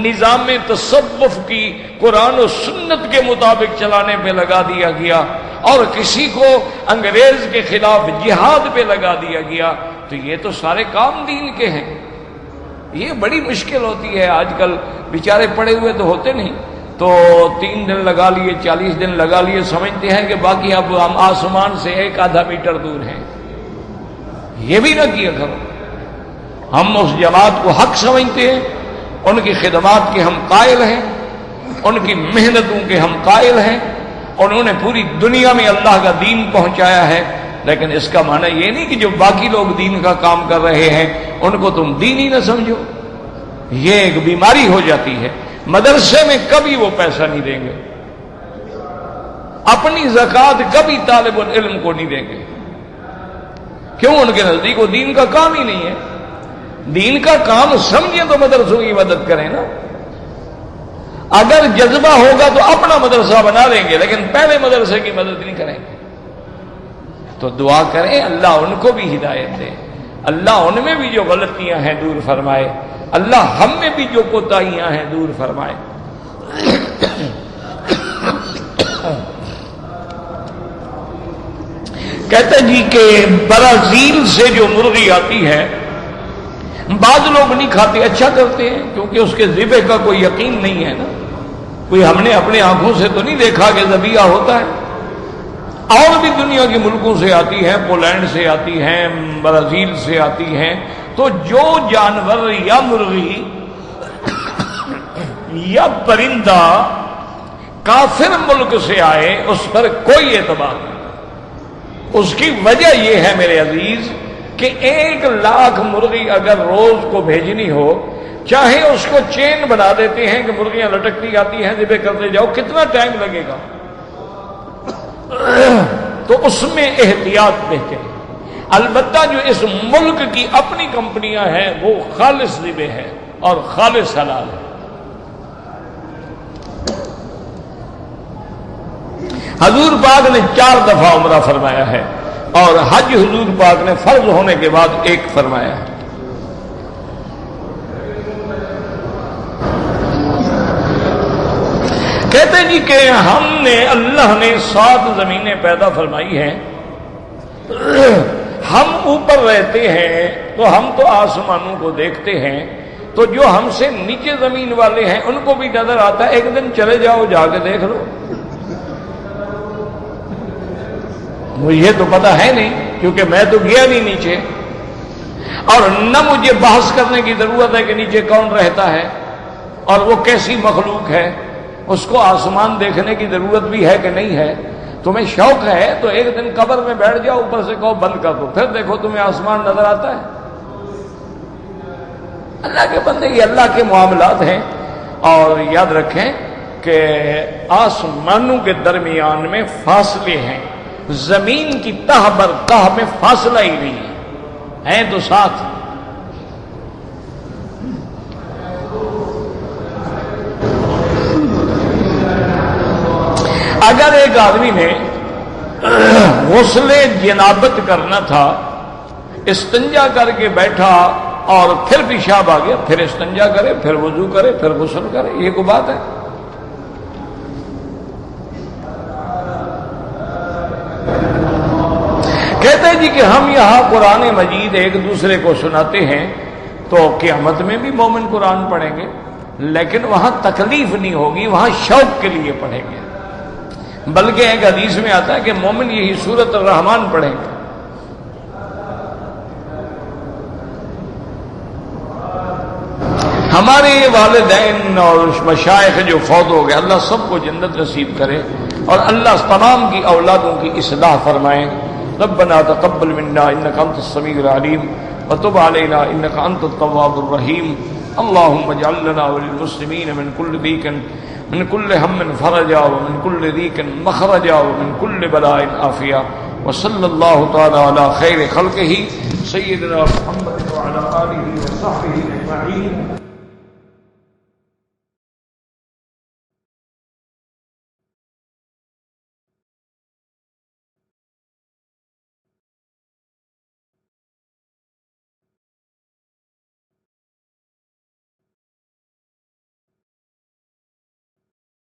نظام تصوف کی قرآن و سنت کے مطابق چلانے پہ لگا دیا گیا، اور کسی کو انگریز کے خلاف جہاد پہ لگا دیا گیا، تو یہ تو سارے کام دین کے ہیں۔ یہ بڑی مشکل ہوتی ہے، آج کل بیچارے پڑے ہوئے تو ہوتے نہیں، تو 3 دن لگا لیے، 40 دن لگا لیے، سمجھتے ہیں کہ باقی اب ہم آسمان سے 1-آدھا میٹر دور ہیں۔ یہ بھی نہ کیا کرو۔ ہم اس جماعت کو حق سمجھتے ہیں، ان کی خدمات کے ہم قائل ہیں، ان کی محنتوں کے ہم قائل ہیں، انہوں نے پوری دنیا میں اللہ کا دین پہنچایا ہے، لیکن اس کا معنی یہ نہیں کہ جو باقی لوگ دین کا کام کر رہے ہیں ان کو تم دین ہی نہ سمجھو۔ یہ ایک بیماری ہو جاتی ہے۔ مدرسے میں کبھی وہ پیسہ نہیں دیں گے، اپنی زکوٰۃ کبھی طالب العلم کو نہیں دیں گے، کیوں؟ ان کے نزدیک وہ دین کا کام ہی نہیں ہے۔ دین کا کام سمجھیں تو مدرسوں کی مدد کریں نا۔ اگر جذبہ ہوگا تو اپنا مدرسہ بنا لیں گے، لیکن پہلے مدرسے کی مدد نہیں کریں گے۔ تو دعا کریں اللہ ان کو بھی ہدایت دے، اللہ ان میں بھی جو غلطیاں ہیں دور فرمائے، اللہ ہم میں بھی جو کوتاہیاں ہیں دور فرمائے۔ کہتے جی کہ برازیل سے جو مرغی آتی ہے بعض لوگ نہیں کھاتے، اچھا کرتے ہیں، کیونکہ اس کے ذبح کا کوئی یقین نہیں ہے نا، کوئی ہم نے اپنے آنکھوں سے تو نہیں دیکھا کہ ذبیحہ ہوتا ہے۔ اور بھی دنیا کے ملکوں سے آتی ہیں، پولینڈ سے آتی ہیں، برازیل سے آتی ہیں، تو جو جانور یا مرغی یا پرندہ کافر ملک سے آئے اس پر کوئی اعتبار نہیں۔ اس کی وجہ یہ ہے میرے عزیز کہ 1,00,000 مرغی اگر روز کو بھیجنی ہو، چاہے اس کو چین بنا دیتے ہیں کہ مرغیاں لٹکتی آتی ہیں، ذبح کرتے جاؤ، کتنا ٹائم لگے گا؟ تو اس میں احتیاط بہتر ہے۔ البتہ جو اس ملک کی اپنی کمپنیاں ہیں وہ خالص ذبح ہے اور خالص حلال ہے۔ حضور پاک نے 4 دفعہ عمرہ فرمایا ہے، اور حج حضور پاک نے فرض ہونے کے بعد 1 فرمایا ہے۔ کہتے جی کہ ہم نے، اللہ نے 7 زمینیں پیدا فرمائی ہیں، ہم اوپر رہتے ہیں تو ہم تو آسمانوں کو دیکھتے ہیں، تو جو ہم سے نیچے زمین والے ہیں ان کو بھی نظر آتا ہے۔ ایک دن چلے جاؤ، جا کے دیکھ لو۔ مجھے تو پتہ ہے نہیں، کیونکہ میں تو گیا نہیں نیچے، اور نہ مجھے بحث کرنے کی ضرورت ہے کہ نیچے کون رہتا ہے اور وہ کیسی مخلوق ہے۔ اس کو آسمان دیکھنے کی ضرورت بھی ہے کہ نہیں ہے؟ تمہیں شوق ہے تو ایک دن قبر میں بیٹھ جاؤ، اوپر سے کہو بند کر دو، پھر دیکھو تمہیں آسمان نظر آتا ہے۔ اللہ کے بندے، یہ اللہ کے معاملات ہیں، اور یاد رکھیں کہ آسمانوں کے درمیان میں فاصلے ہیں، زمین کی تہ بر تہ میں فاصلہ ہی نہیں ہے تو ساتھ۔ اگر ایک آدمی نے غسل جنابت کرنا تھا، استنجا کر کے بیٹھا اور پھر پیشاب آ گیا، پھر استنجا کرے، پھر وضو کرے، پھر غسل کرے، یہ کوئی بات ہے؟ کہتے ہیں جی کہ ہم یہاں قرآن مجید ایک دوسرے کو سناتے ہیں تو قیامت میں بھی مومن قرآن پڑھیں گے، لیکن وہاں تکلیف نہیں ہوگی، وہاں شوق کے لیے پڑھیں گے۔ بلکہ ایک حدیث میں آتا ہے کہ مومن یہی سورۃ الرحمن پڑھیں گے۔ ہمارے والدین اور مشائخ جو فوت ہو گئے، اللہ سب کو جنت نصیب کرے اور اللہ تمام کی اولادوں کی اصلاح فرمائے۔ ربنا تقبل منا انك انت السميع العليم وتب علينا انك انت التواب الرحيم اللهم اجعل لنا وللمسلمين من كل ضيق من كل هم فرجا ومن كل ضيق مخرجا ومن كل بلاء عافية وصلى الله تعالى على خير خلقه سيدنا محمد وعلى آله وصحبه أجمعين